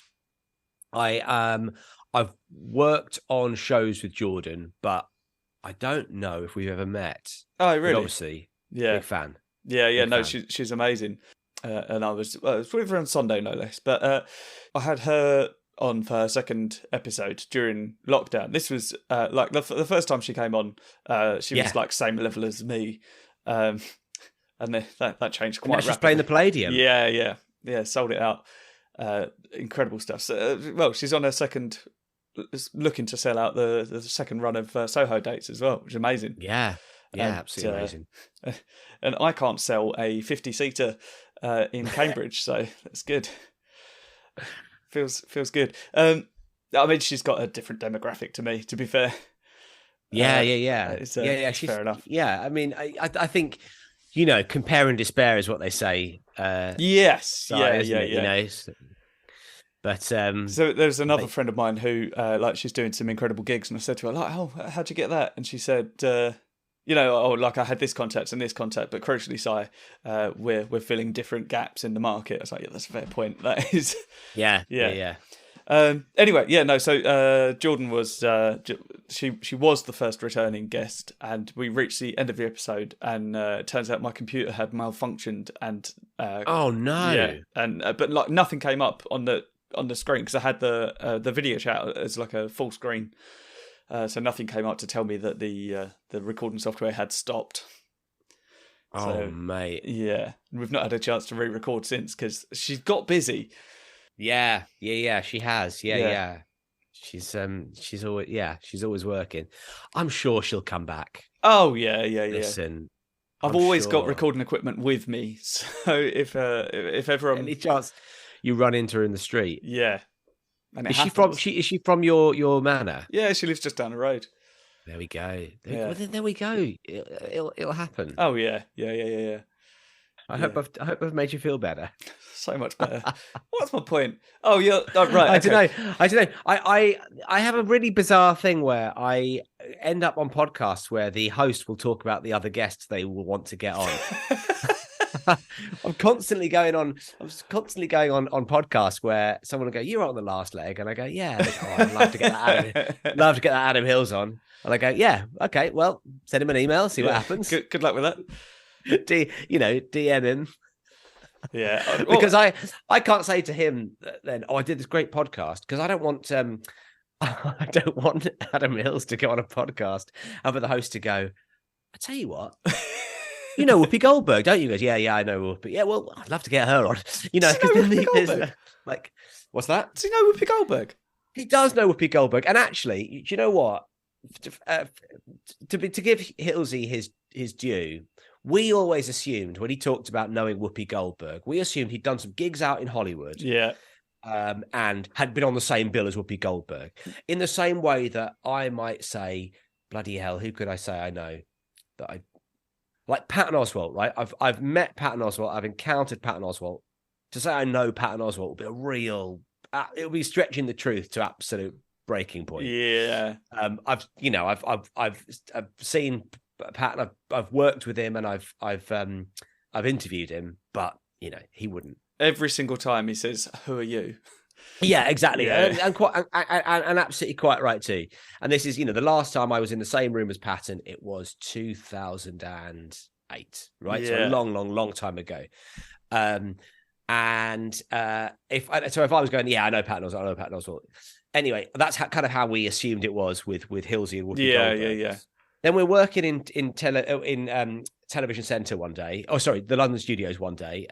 I've worked on shows with Jordan, but I don't know if we've ever met. Oh, really? But obviously, yeah, big fan. Yeah. Big No, fan. she's amazing, and I was with her on Sunday, no less. But I had her on for her second episode during lockdown. This was the first time she came on. She was like same level as me, and that changed quite rapidly. She's playing the Palladium. Yeah. Sold it out. Incredible stuff. So, she's on her second, looking to sell out the second run of Soho dates as well, which is amazing. Yeah, absolutely amazing. And I can't sell a 50-seater in Cambridge, so that's good. Feels good. I mean, she's got a different demographic to me, to be fair. Yeah. She's fair enough. Yeah, I mean, I think, compare and despair is what they say. Yes. So, yeah. But so there's another friend of mine who she's doing some incredible gigs, and I said to her, how'd you get that? And she said, I had this contact and this contact, but crucially, Si, we're filling different gaps in the market. I was like, yeah, that's a fair point. That is. Yeah. Anyway, so Jordan was she was the first returning guest, and we reached the end of the episode, and it turns out my computer had malfunctioned, and oh no, yeah, and but nothing came up on the screen because I had the video chat as like a full screen, so nothing came up to tell me that the recording software had stopped. Oh, mate. Yeah, we've not had a chance to re-record since because she's got busy. Yeah, she has. Yeah. She's always working. I'm sure she'll come back. Oh, yeah. Listen, I've always got recording equipment with me, so if ever any chance you run into her in the street. Yeah. And is she from your manor? Yeah, she lives just down the road. There we go. There we go. It'll happen. Oh yeah. I hope I've made you feel better. So much better. What's my point? Oh, yeah. Oh, right. I don't know. I have a really bizarre thing where I end up on podcasts where the host will talk about the other guests they will want to get on. I'm constantly going on podcasts where someone will go, "You're on the last leg," and I go, "Yeah, I'd love to get that Adam Hills on." And I go, "Yeah, okay, well, send him an email, see what happens. Good luck with that." DM him. Yeah, because I can't say to him then, I did this great podcast, because I don't want I don't want Adam Hills to go on a podcast and for the host to go, I tell you what, you know Whoopi Goldberg, don't you? He goes, yeah, I know Whoopi. Yeah, well, I'd love to get her on. Because then like, what's that? Does he know Whoopi Goldberg? He does know Whoopi Goldberg, and actually, do you know what? To give Hillsy his due, we always assumed when he talked about knowing Whoopi Goldberg, we assumed he'd done some gigs out in Hollywood. Yeah. And had been on the same bill as Whoopi Goldberg. In the same way that I might say, bloody hell, who could I say I know that I like? Patton Oswalt, right? I've met Patton Oswalt. I've encountered Patton Oswalt. To say I know Patton Oswalt would be a real. It would be stretching the truth to absolute breaking point. Yeah. I've seen Patton. I've worked with him, and I've interviewed him, but he wouldn't. Every single time he says, "Who are you?" Yeah, exactly, and absolutely quite right too. And this is, the last time I was in the same room as Patton, it was 2008, right? Yeah. So a long time ago. If I was going, I know Patton Oswalt. Anyway, that's kind of how we assumed it was with Hillsy and Whoopi Goldberg. Yeah. Then we're working in Television Centre one day. Oh, sorry, the London studios one day.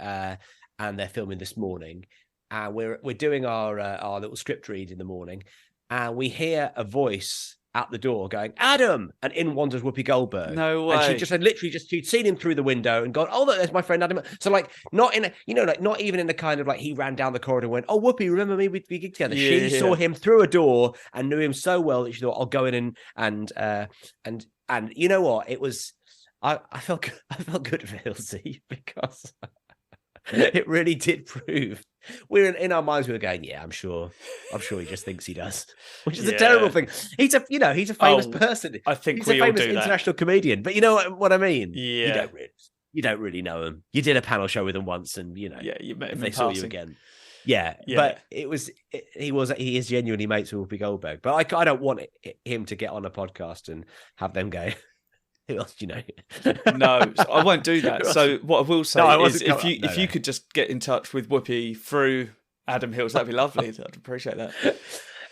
And they're filming this morning, and we're doing our little script read in the morning, and we hear a voice out the door going, "Adam," and in wanders Whoopi Goldberg. No way. And she just had she'd seen him through the window and gone, "Oh, look, there's my friend Adam." So not in a, not even in the kind of he ran down the corridor and went, "Oh, Whoopi, remember me? We gigged together." Yeah, she saw him through a door and knew him so well that she thought, "I'll go in and you know what? It was I felt good for Hilsey because. It really did prove we're in our minds. We were going, I'm sure he just thinks he does, which is a terrible thing. He's a famous person. I think he's we a famous all do international comedian, but you know what I mean. Yeah, you don't really know him. You did a panel show with him once, and you met him. They saw you again. Yeah, but he is genuinely mates with Whoopi Goldberg. But I don't want him to get on a podcast and have them go. Who else do you know? No, I won't do that. So what I will say is if you could just get in touch with Whoopi through Adam Hills, that'd be lovely. I'd appreciate that.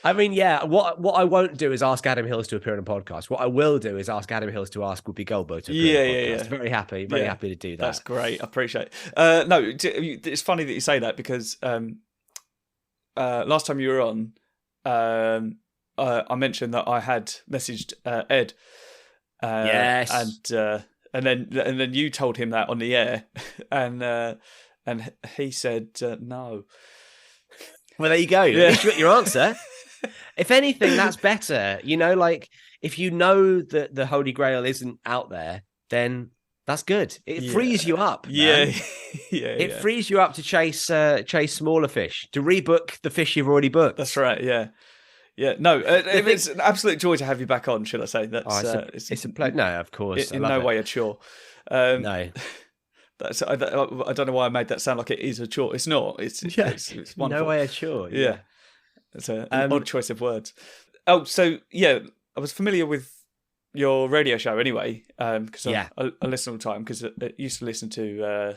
I mean, what I won't do is ask Adam Hills to appear on a podcast. What I will do is ask Adam Hills to ask Whoopi Goldberg to appear on a podcast. Very happy to do that. That's great. I appreciate it. No, it's funny that you say that because last time you were on, I mentioned that I had messaged Ed. Yes, and then you told him that on the air, and he said no. Well, there you go. At least you got your answer. If anything, that's better. If you know that the Holy Grail isn't out there, then that's good. It frees you up. Man. It frees you up to chase smaller fish, to rebook the fish you've already booked. That's right. Yeah. Yeah, no, it's an absolute joy to have you back on, should I say? It's a pleasure. No, of course. In no way a chore. No. I don't know why I made that sound like it is a chore. It's not. It's wonderful. No way a chore. Yeah. It's an odd choice of words. Oh, so, I was familiar with your radio show anyway, because I listen all the time, because I used to listen to,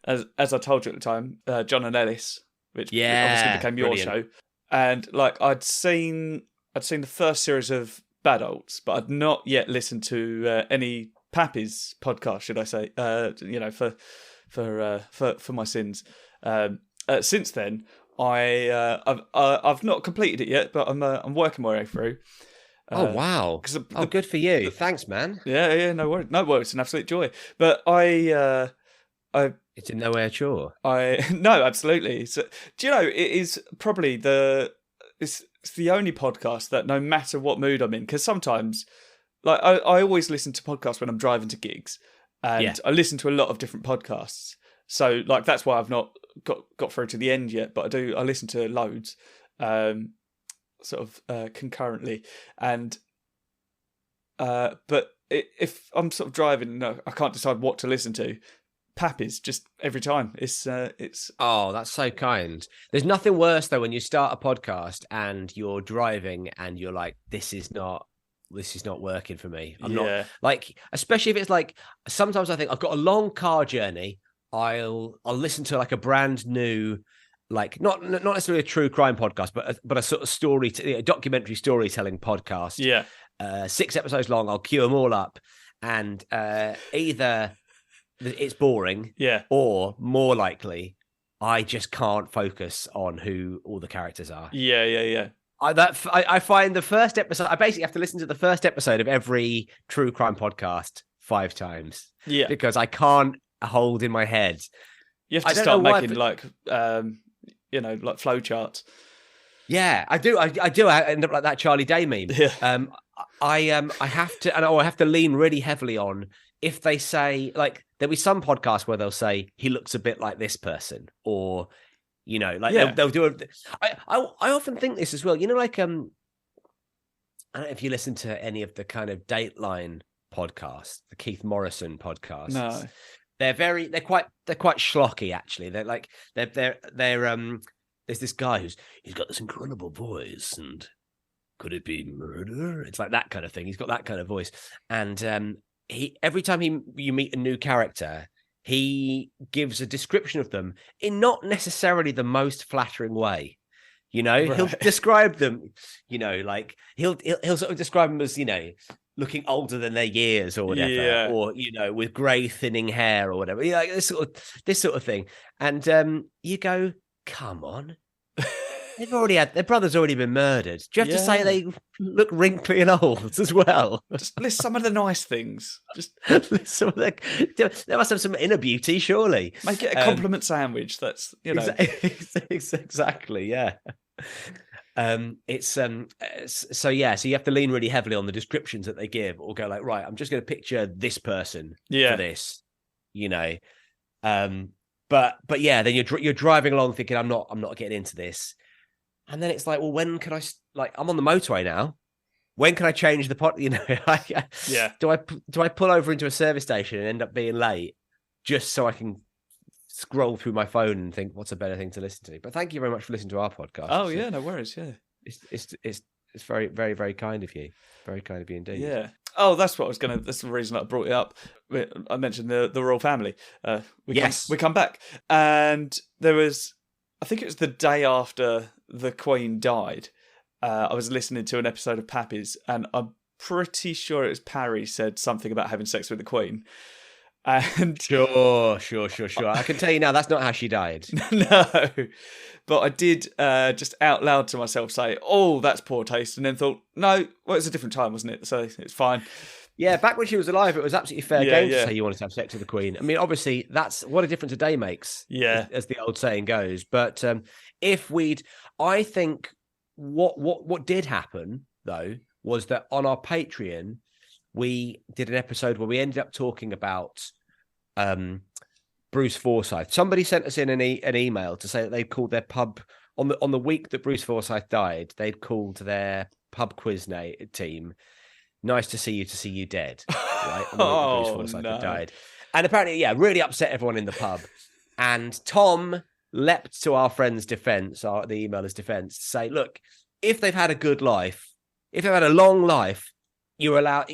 as I told you at the time, John and Ellis, which obviously became your show. And I'd seen the first series of Bad Adults, but I'd not yet listened to any Pappy's podcast, should I say? For my sins. Since then, I've not completed it yet, but I'm working my way through. Oh wow! Good for you. Thanks, man. Yeah. No worries. No worries. It's an absolute joy. But it's in no way a chore. No, absolutely. So, do you know, it is probably it's the only podcast that no matter what mood I'm in, because sometimes, I always listen to podcasts when I'm driving to gigs, and I listen to a lot of different podcasts. So, that's why I've not got through to the end yet, but I listen to loads, concurrently, and but if I'm sort of driving, I can't decide what to listen to. Pappy's just every time. It's oh, that's so kind. There's nothing worse though when you start a podcast and you're driving and you're like, this is not working for me. I'm not especially if it's sometimes I think I've got a long car journey. I'll listen to like a brand new, like not necessarily a true crime podcast, but a sort of a documentary storytelling podcast. Yeah. 6 episodes long. I'll queue them all up, and either it's boring, or more likely, I just can't focus on who all the characters are. Yeah. I find the first episode. I basically have to listen to the first episode of every true crime podcast 5 times. Yeah, because I can't hold in my head. You have to start making like like flow charts. Yeah, I do. I do. I end up like that Charlie Day meme. Yeah. I have to, and I have to lean really heavily on if they say, like, there'll be some podcasts where they'll say he looks a bit like this person, or they'll do it. I often think this as well. Like I don't know if you listen to any of the kind of Dateline podcasts, the Keith Morrison podcasts. No, they're quite schlocky actually. They're like they're there's this guy he's got this incredible voice, and could it be murder? It's like that kind of thing. He's got that kind of voice, and every time you meet a new character, he gives a description of them in not necessarily the most flattering way. Right. He'll describe them, like he'll sort of describe them as, looking older than their years or whatever, or, with grey thinning hair or whatever, like this sort of thing. And you go, come on. Their brother's already been murdered. Do you have to say they look wrinkly and old as well? Just list some of the nice things. Just list some of they must have some inner beauty, surely. Make it a compliment sandwich. That's exactly, yeah. So you have to lean really heavily on the descriptions that they give, or go like, right, I'm just going to picture this person for this, but yeah, then you're driving along thinking, I'm not getting into this. And then it's like, well, when can I'm on the motorway now. When can I change the pot? Do I pull over into a service station and end up being late just so I can scroll through my phone and think, what's a better thing to listen to? But thank you very much for listening to our podcast. Oh yeah, no worries. Yeah, it's very, very, very kind of you. Very kind of you indeed. Yeah. Oh, that's the reason I brought it up. I mentioned the royal family. We come back, and there was, I think it was the day after the Queen died. I was listening to an episode of Pappy's, and I'm pretty sure it was Parry said something about having sex with the Queen. And sure. I can tell you now, that's not how she died. No, but I did just out loud to myself say, "Oh, that's poor taste," and then thought, "No, well, it's a different time, wasn't it? So it's fine." Yeah, back when she was alive, it was absolutely fair game to say you wanted to have sex with the Queen. I mean, obviously, that's what a difference a day makes. Yeah, as the old saying goes. But I think what did happen though was that on our Patreon, we did an episode where we ended up talking about Bruce Forsyth. Somebody sent us in an email to say that they'd called their pub on the week that Bruce Forsyth died. They'd called their pub quiz team "Nice to see you dead." Right? On the week that Bruce Forsyth had died, and apparently, really upset everyone in the pub. And Tom leapt to our friend's defense, the emailer's defense, to say, "Look, if they've had a good life, if they've had a long life, you're allowed,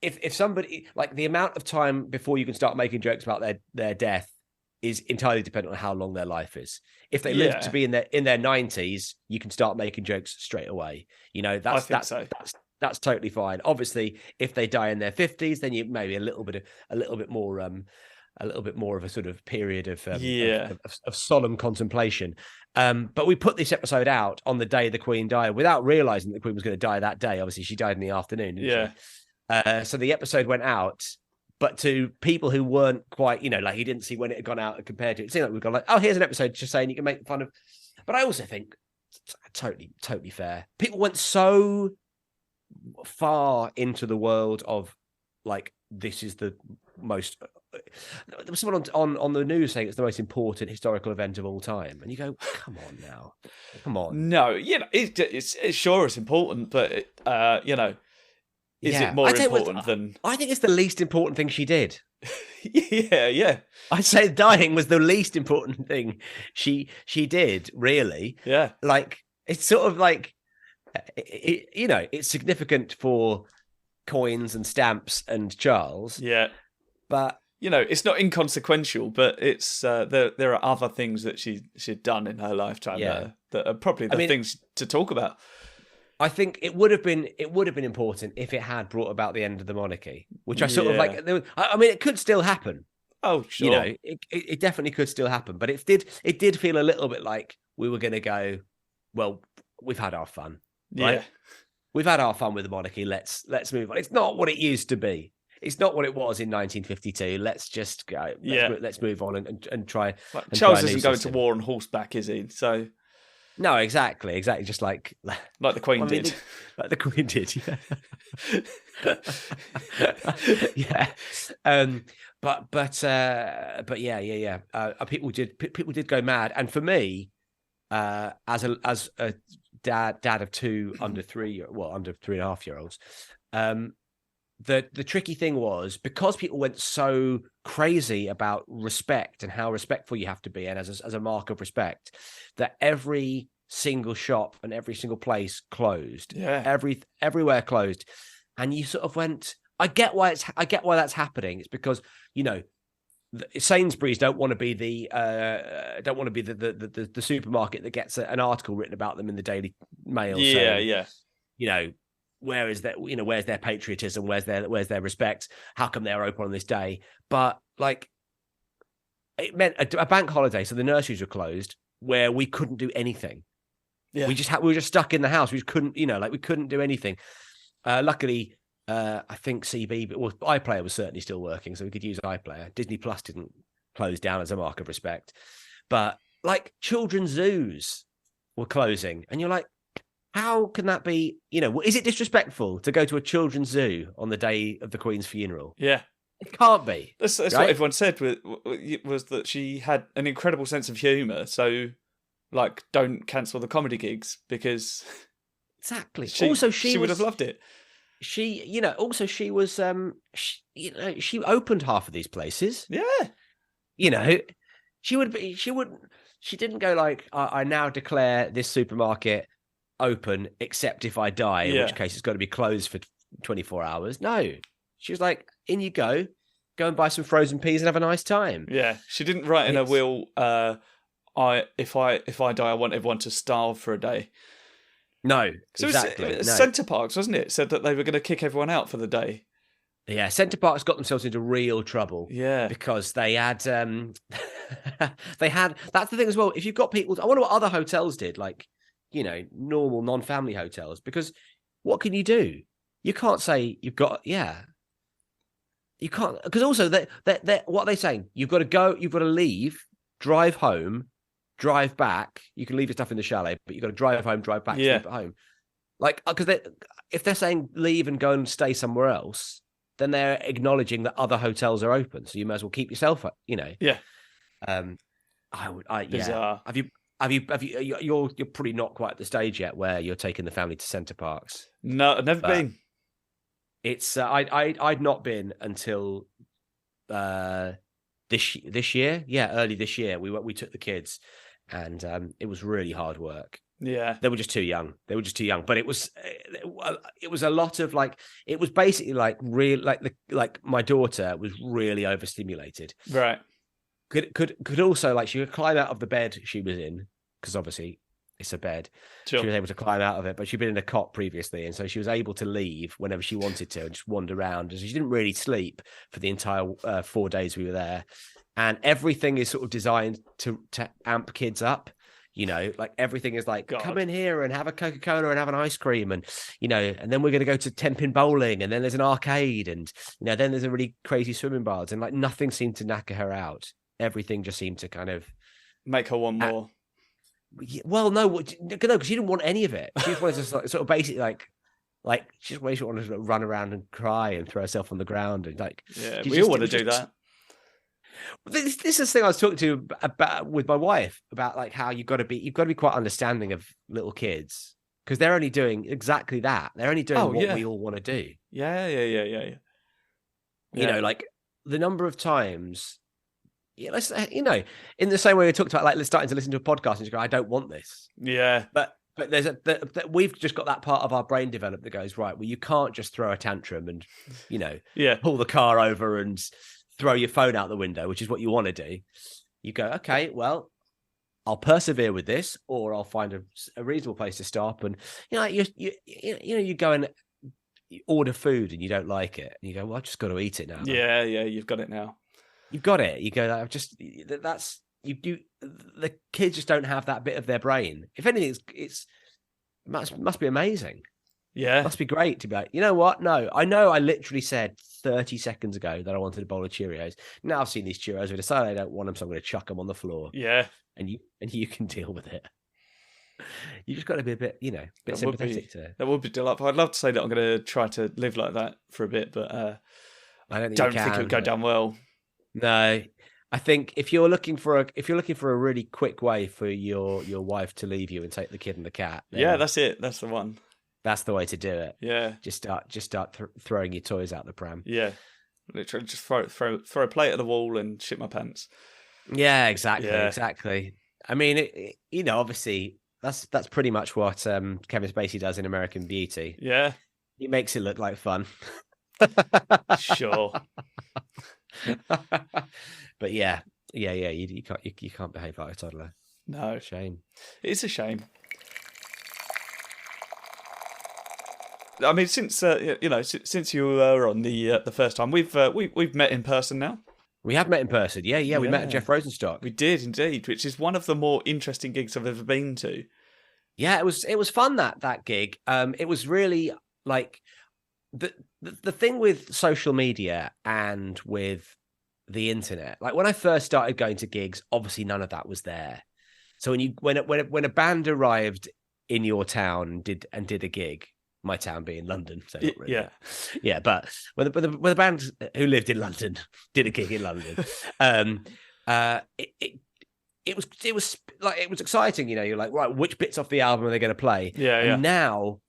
if somebody, like, the amount of time before you can start making jokes about their death is entirely dependent on how long their life is. If they live to be in their 90s, you can start making jokes straight away. That's totally fine. Obviously, if they die in their 50s, then you maybe a little bit more of a sort of period of solemn contemplation. But we put this episode out on the day the Queen died without realizing the Queen was going to die that day. Obviously, she died in the afternoon. Didn't she? So the episode went out, but to people who weren't quite, like, he didn't see when it had gone out and compared to it. It seemed like we've gone like, oh, here's an episode just saying you can make fun of. But I also think totally fair. People went so far into the world of, like, this is the most. There was someone on the news saying it's the most important historical event of all time, and you go, come on now, come on. No, it's sure it's important, but is it more important than? I think it's the least important thing she did. Yeah. I'd say dying was the least important thing she did. Really, yeah. Like, it's sort of like, it's significant for coins and stamps and Charles. Yeah. But it's not inconsequential, but it's there are other things that she'd done in her lifetime that are probably the things to talk about. I think it would have been important if it had brought about the end of the monarchy, which I sort of like. I mean, it could still happen. Oh, sure. It definitely could still happen, but it did feel a little bit like we were going to go, well, we've had our fun, right? We've had our fun with the monarchy. Let's move on. It's not what it used to be. It's not what it was in 1952. Let's just go. Let's move on and try. Like, Charles isn't going to war on horseback, is he? So. No, exactly. Just like the Queen did. Like the Queen did, yeah. But yeah. People did go mad, and for me, as a dad of two under 3.5-year-olds, the tricky thing was, because people went so crazy about respect and how respectful you have to be, and as a mark of respect, that every single shop and every single place closed. Everywhere closed, and you sort of went, I get why that's happening. It's because Sainsbury's don't want to be the supermarket that gets an article written about them in the Daily Mail. Where's their patriotism? Where's their respect? How come they're open on this day? But like, it meant a bank holiday, so the nurseries were closed, where we couldn't do anything. Yeah. We were just stuck in the house. We just couldn't, we couldn't do anything. Luckily, I think iPlayer was certainly still working, so we could use iPlayer. Disney Plus didn't close down as a mark of respect, but like children's zoos were closing, and you're like, how can that be? Is it disrespectful to go to a children's zoo on the day of the Queen's funeral? Yeah. It can't be. That's right? What everyone said was that she had an incredible sense of humour. So, like, don't cancel the comedy gigs, because exactly. She would have loved it. She was she opened half of these places. Yeah. She didn't go like, I now declare this supermarket open except if I die, in which case it's got to be closed for 24 hours. No, she was like, in you go and buy some frozen peas and have a nice time. Yeah, she didn't write in her will, if I die, I want everyone to starve for a day. No, so exactly. It was Centre Parks, wasn't it? Said that they were going to kick everyone out for the day. Yeah, Centre Parks got themselves into real trouble. Yeah, because they had that's the thing as well. If you've got people, I wonder what other hotels did, like, normal non-family hotels, because what can you do? You can't say you've got, you can't, because also that what are they saying? You've got to leave, drive home, drive back. You can leave your stuff in the chalet, but you've got to drive home, drive back, sleep at home. Like, because if they're saying leave and go and stay somewhere else, then they're acknowledging that other hotels are open. So you may as well keep yourself, Yeah. Bizarre. Have you? You're probably not quite at the stage yet where you're taking the family to Centre Parks. No, I've never been. It's I'd not been until this year. Yeah, early this year. We took the kids, and it was really hard work. Yeah, they were just too young. But it was a lot of like, it was basically like real, like my daughter was really overstimulated. Right. Could also, like, she could climb out of the bed she was in, because obviously it's a bed. Sure. She was able to climb out of it, but she'd been in a cot previously, and so she was able to leave whenever she wanted to and just wander around. And so she didn't really sleep for the entire 4 days we were there. And everything is sort of designed to amp kids up. Like, everything is like, come in here and have a Coca-Cola and have an ice cream, and and then we're going to go to 10-pin bowling, and then there's an arcade, and then there's a really crazy swimming baths, and like nothing seemed to knacker her out. Everything just seemed to kind of make her want more. Well, no, because she didn't want any of it. She just wanted to sort of basically like she just wanted to run around and cry and throw herself on the ground, and like, we all want to do that. This is the thing I was talking to about with my wife about, like, how you've got to be quite understanding of little kids, because they're only doing exactly that. They're only doing what we all want to do. Yeah. Like the number of times. Yeah, let's in the same way we talked about, like, starting to listen to a podcast and just go, I don't want this. Yeah, but there's we've just got that part of our brain developed that goes, right, well, you can't just throw a tantrum and pull the car over and throw your phone out the window, which is what you want to do. You go, okay, well, I'll persevere with this, or I'll find a reasonable place to stop. And you go and you order food and you don't like it, and you go, well, I've just got to eat it now. Yeah, you've got it now. You've got it. You go, the kids just don't have that bit of their brain. If anything, it must be amazing. Yeah. It must be great to be like, you know what? No, I know I literally said 30 seconds ago that I wanted a bowl of Cheerios. Now I've seen these Cheerios, I decided I don't want them, so I'm going to chuck them on the floor. Yeah. And you can deal with it. You just got to be a bit, sympathetic to it. That would be delightful. I'd love to say that I'm going to try to live like that for a bit, but I don't think it would go down well. No, I think if you're looking for a really quick way for your wife to leave you and take the kid and the cat, yeah, that's it. That's the one. That's the way to do it. Yeah, just start throwing your toys out the pram. Yeah, literally just throw a plate at the wall and shit my pants. Yeah, exactly. I mean, obviously that's pretty much what Kevin Spacey does in American Beauty. Yeah, he makes it look like fun. Sure. But yeah, you can't behave like a toddler. No, shame. It's a shame. I mean, since you were on the first time, we've met in person now. We have met in person. Yeah. We met at Jeff Rosenstock. We did indeed, which is one of the more interesting gigs I've ever been to. Yeah, it was fun that gig. It was really like the thing with social media and with the internet. Like when I first started going to gigs, obviously none of that was there. So when a band arrived in your town and did a gig, my town being London, so not really. Yeah. But when the band who lived in London did a gig in London, it was exciting. You're like, right, which bits off the album are they going to play? And now,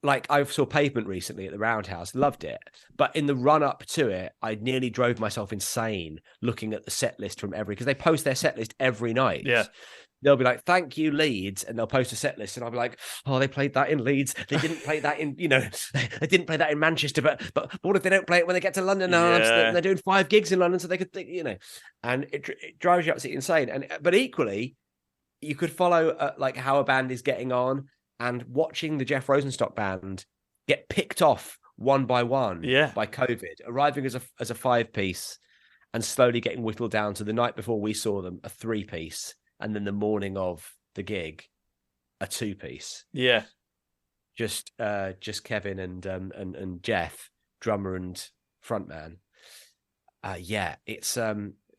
like I saw Pavement recently at the Roundhouse, loved it. But in the run up to it, I nearly drove myself insane looking at the set list from because they post their set list every night. Yeah. They'll be like, thank you, Leeds. And they'll post a set list. And I'll be like, oh, they played that in Leeds. They didn't play that in, they didn't play that in Manchester. But what if they don't play it when they get to London? No, they're doing 5 gigs in London. So they could, and it drives you absolutely insane. But equally, you could follow like how a band is getting on and watching the Jeff Rosenstock band get picked off one by one by COVID, arriving as a 5-piece and slowly getting whittled down to the night before we saw them, a 3-piece. And then the morning of the gig, a 2-piece. Yeah, just Kevin and Jeff, drummer and frontman. It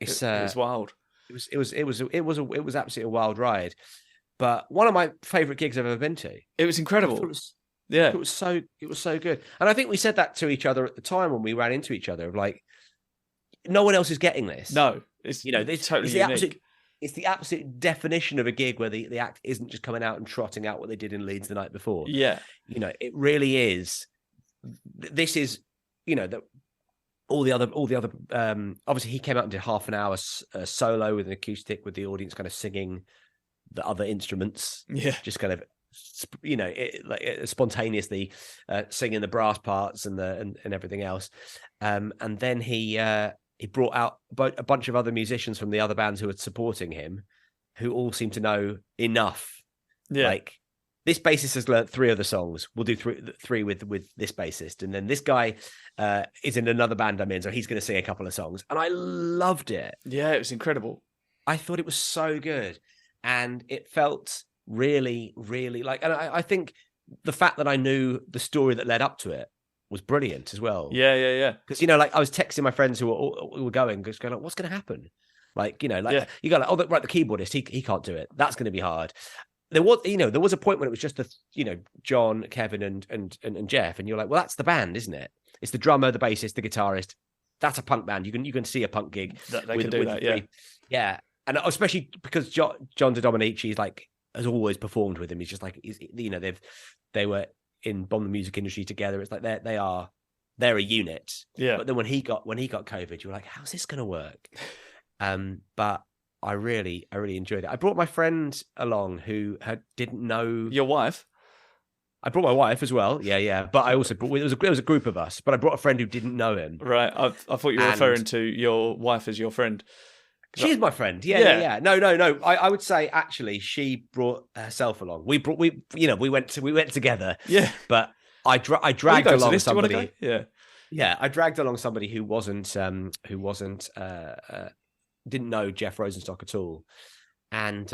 was wild. It was absolutely a wild ride. But one of my favorite gigs I've ever been to. It was incredible. It was so good. And I think we said that to each other at the time when we ran into each other. Of like, no one else is getting this. No, it's totally unique. It's the absolute definition of a gig where the act isn't just coming out and trotting out what they did in Leeds the night before. Yeah. It really is. This is, all the other, obviously he came out and did half an hour solo with an acoustic with the audience kind of singing the other instruments. Yeah. Just kind of, spontaneously singing the brass parts and everything else. And then he brought out a bunch of other musicians from the other bands who were supporting him, who all seem to know enough. Yeah. Like, this bassist has learnt 3 of the songs. We'll do 3 with this bassist. And then this guy is in another band I'm in, so he's going to sing a couple of songs. And I loved it. Yeah, it was incredible. I thought it was so good. And it felt really, really like... And I think the fact that I knew the story that led up to it was brilliant as well. Yeah. Because like I was texting my friends who were going, just going like, "What's going to happen?" Like you go like, "Oh, right, the keyboardist, he can't do it. That's going to be hard." There was a point when it was just John, Kevin, and Jeff, and you're like, "Well, that's the band, isn't it? It's the drummer, the bassist, the guitarist. That's a punk band. You can see a punk gig. They can do that, yeah. And especially because John DeDominici has always performed with him. He's just like they were in Bomb the Music Industry together. It's like they're a unit. Yeah. But then when he got COVID, you were like, how's this going to work? But I really enjoyed it. I brought my friend along who didn't know your wife. I brought my wife as well. Yeah. But I also brought, it was a group of us, but I brought a friend who didn't know him. Right. I thought you were referring to your wife as your friend. She's my friend. Yeah. No. I would say actually she brought herself along. We went together. Yeah. But I dragged along somebody. Yeah. I dragged along somebody who didn't know Jeff Rosenstock at all. And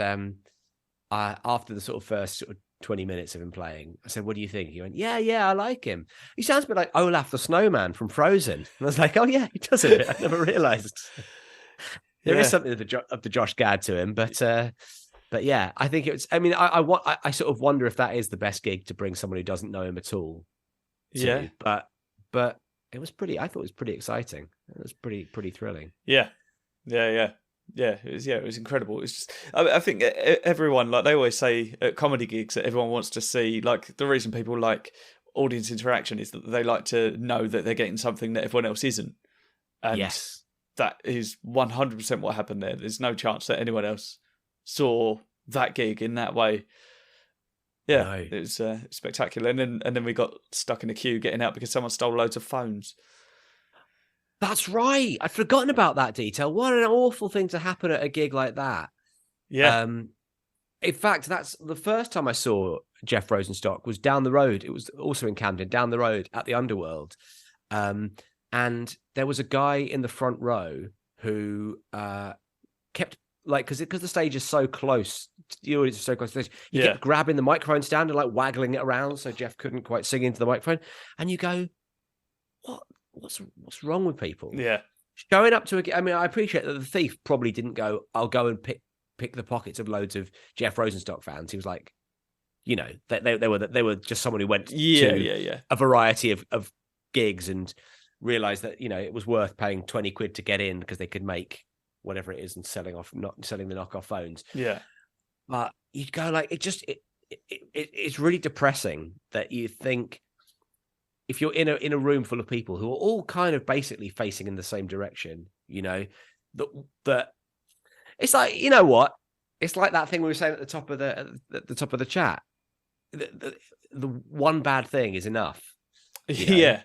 after the sort of first sort of 20 minutes of him playing, I said, "What do you think?" He went, "Yeah, I like him. He sounds a bit like Olaf the Snowman from Frozen." And I was like, "Oh yeah, he does a bit. I never realised." There is something of the Josh Gad to him, but yeah, I think it's. I mean, I sort of wonder if that is the best gig to bring someone who doesn't know him at all. But it was pretty. I thought it was pretty exciting. It was pretty thrilling. Yeah. It was incredible. It's just, I think everyone, like they always say at comedy gigs, that everyone wants to see, like the reason people like audience interaction is that they like to know that they're getting something that everyone else isn't. And yes, that is 100% what happened there. There's no chance that anyone else saw that gig in that way. Yeah, no. It was spectacular. And then we got stuck in a queue getting out because someone stole loads of phones. That's right. I'd forgotten about that detail. What an awful thing to happen at a gig like that. Yeah. In fact, that's the first time I saw Jeff Rosenstock was down the road. It was also in Camden, down the road at the Underworld. And there was a guy in the front row who kept, like, because the stage is so close, the audience is so close to the stage, he kept grabbing the microphone stand and like waggling it around so Jeff couldn't quite sing into the microphone. And you go, what's wrong with people? Yeah. Showing up to I mean, I appreciate that the thief probably didn't go, "I'll go and pick the pockets of loads of Jeff Rosenstock fans." He was like, you know, they were just someone who went to a variety of gigs and realized that, you know, it was worth paying 20 quid to get in because they could make whatever it is and selling the knockoff phones. Yeah. But you'd go like, it's really depressing that you think, if you're in a room full of people who are all kind of basically facing in the same direction, you know, that it's like, you know what? It's like that thing we were saying at the top of the chat. The one bad thing is enough. You know? Yeah.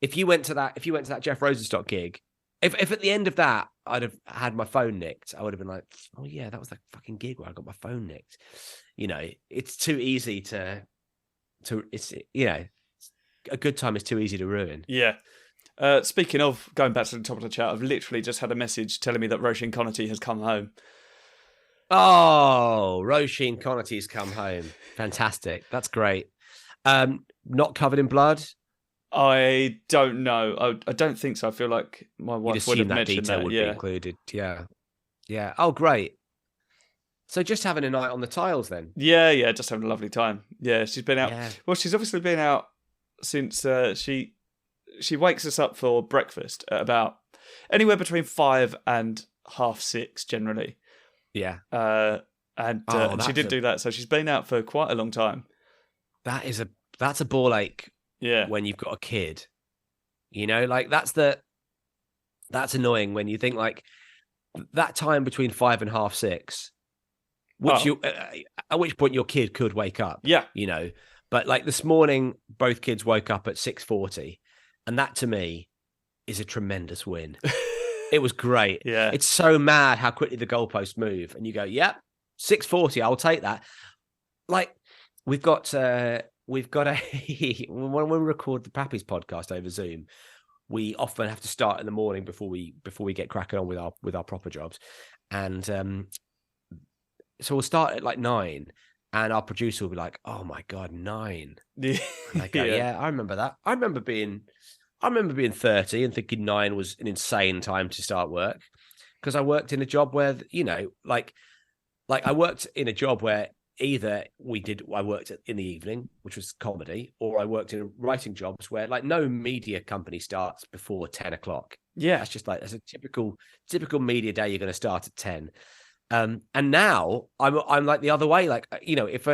If you went to that Jeff Rosenstock gig, if at the end of that I'd have had my phone nicked, I would have been like, "Oh yeah, that was that fucking gig where I got my phone nicked." You know, it's too easy to it's, you know, a good time is too easy to ruin. Yeah. Speaking of going back to the top of the chat, I've literally just had a message telling me that Roisin Connaughty has come home. Oh, Roisin Connaughty's come home. Fantastic. That's great. Not covered in blood? I don't know. I don't think so. I feel like my wife would have mentioned that. Would be included. Yeah. Oh, great. So just having a night on the tiles then? Yeah. Just having a lovely time. Yeah, she's been out. Yeah. Well, she's obviously been out since she wakes us up for breakfast at about anywhere between 5 and 6:30 generally. Yeah. And she did do that, so she's been out for quite a long time. That's a ball ache. Yeah. When you've got a kid, you know, like that's annoying when you think like that time between 5 and 6:30, at which point your kid could wake up. Yeah. You know. But like this morning, both kids woke up at 6:40, and that to me is a tremendous win. It was great. Yeah, it's so mad how quickly the goalposts move, and you go, "Yep, 6:40, I'll take that." Like we've got a when we record the Pappy's podcast over Zoom, we often have to start in the morning before we get cracking on with our proper jobs, and so we'll start at like 9. And our producer will be like, "Oh my God, 9." And I go, yeah, I remember that. I remember being 30 and thinking 9 was an insane time to start work. Because I worked in a job where, you know, like I worked in a job where either I worked in the evening, which was comedy, or I worked in writing jobs where like no media company starts before 10 o'clock. Yeah. That's just like, that's a typical media day. You're going to start at 10. And now I'm like the other way. Like, you know, if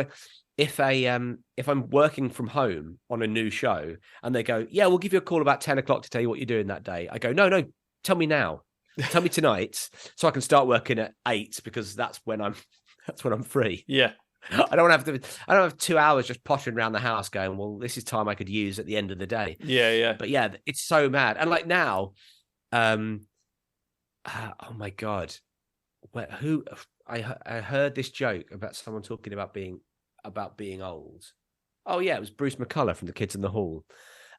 I'm working from home on a new show and they go, "Yeah, we'll give you a call about 10 o'clock to tell you what you're doing that day," I go, no, tell me now. Tell me tonight so I can start working at 8 because that's when I'm free. Yeah. I don't have 2 hours just pottering around the house going, well, this is time I could use at the end of the day. Yeah. But yeah, it's so mad. And like now, oh my God, I heard this joke about someone talking about being old. Oh yeah, it was Bruce McCullough from The Kids in the Hall.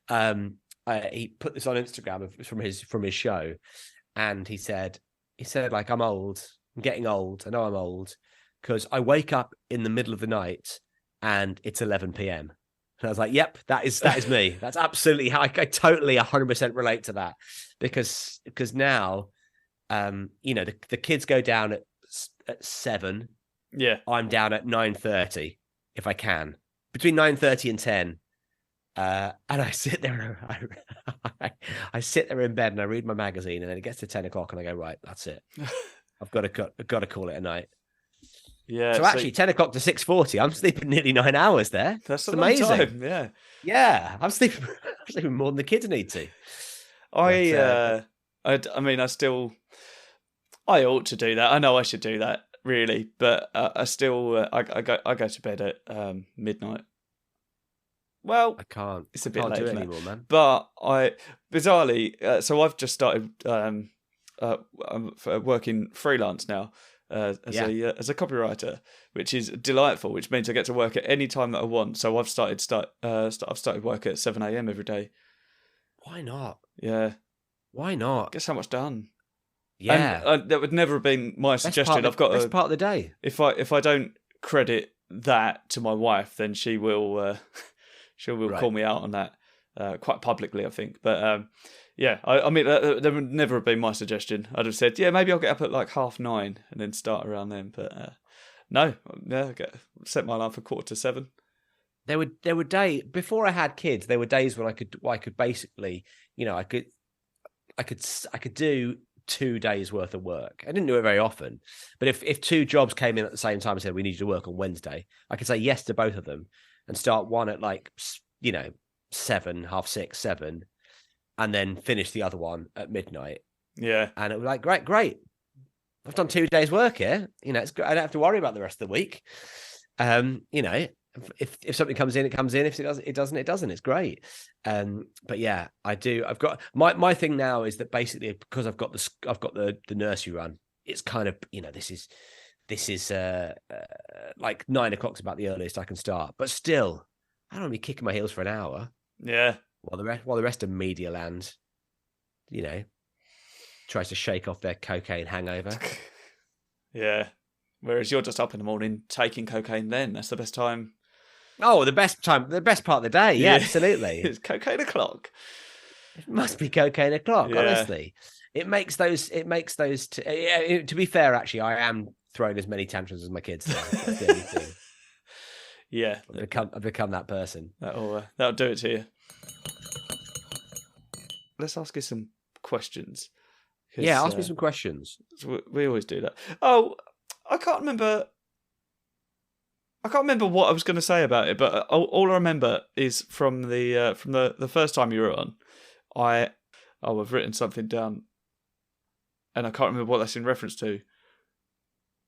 He put this on Instagram from his show, and he said like, I'm old, I'm getting old. I know I'm old because I wake up in the middle of the night and it's 11 p.m. And I was like, yep, that is me. That's absolutely how I totally 100% relate to that because now, the kids go down at 7. Yeah, I'm down at 9:30 if I can, between 9:30 and 10. And I sit there, I sit there in bed and I read my magazine, and then it gets to 10 o'clock and I go, right, that's it. I've got to call it a night. Yeah. So actually, 10 o'clock to 6:40, I'm sleeping nearly 9 hours there. That's amazing. Time, yeah. Yeah, I'm sleeping more than the kids need to. I ought to do that. I know I should do that, really, but I still I go to bed at midnight. Well, I can't. It's a bit late do it anymore, man. But bizarrely, so I've just started working freelance now as a copywriter, which is delightful. Which means I get to work at any time that I want. So I've started work at 7 a.m. every day. Why not? Yeah. Why not? Get so much done. Yeah. And that would never have been my suggestion. I've got best part of the day. If I don't credit that to my wife, then she will call me out on that quite publicly, I think. But yeah, I mean, that would never have been my suggestion. I'd have said, yeah, maybe I'll get up at like 9:30 and then start around then. But no, yeah, set my alarm for 6:45. There were days before I had kids. There were days when I could basically, I could do 2 days worth of work. I didn't do it very often, but if 2 jobs came in at the same time and said we need you to work on Wednesday, I could say yes to both of them and start one at 7, 6:30, 7, and then finish the other one at midnight. Yeah, and it was like great. I've done 2 days work here. It's good. I don't have to worry about the rest of the week. If something comes in, it comes in. If it doesn't, it doesn't. It's great. But yeah, I do. I've got my thing now is that basically because I've got the nursery run. It's kind of this is like 9 o'clock's about the earliest I can start. But still, I don't want to be kicking my heels for an hour. Yeah. While the rest of media land, tries to shake off their cocaine hangover. Yeah. Whereas you're just up in the morning taking cocaine. Then that's the best time. Oh, the best part of the day. Yeah, absolutely. It's cocaine o'clock. It must be cocaine o'clock. Yeah. Honestly, it makes those. To be fair, actually, I am throwing as many tantrums as my kids. That's the only thing. Yeah, I've become that person. That'll do it to you. Let's ask you some questions. Yeah, ask me some questions. We always do that. Oh, I can't remember what I was going to say about it, but all I remember is from the first time you were on. I've written something down, and I can't remember what that's in reference to.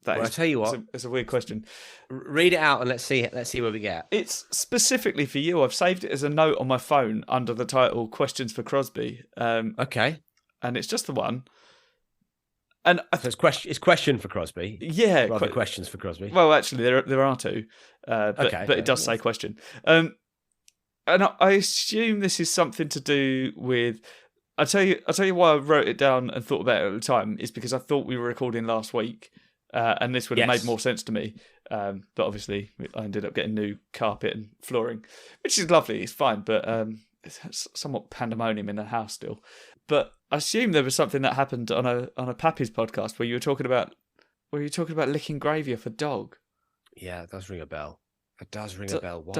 I'll tell you what. It's a weird question. Read it out and let's see what we get. It's specifically for you. I've saved it as a note on my phone under the title "Questions for Crosby." Okay. And it's just the one. And so it's question for Crosby. Yeah, rather questions for Crosby. Well, actually, there are 2, but it does say question. And I assume this is something to do with. I'll tell you why I wrote it down and thought about it at the time is because I thought we were recording last week, and this would have made more sense to me. But obviously, I ended up getting new carpet and flooring, which is lovely. It's fine, but it's somewhat pandemonium in the house still. But I assume there was something that happened on a Pappy's podcast where you were talking about licking gravy off a dog. Yeah, it does ring a bell. It does ring a bell. Why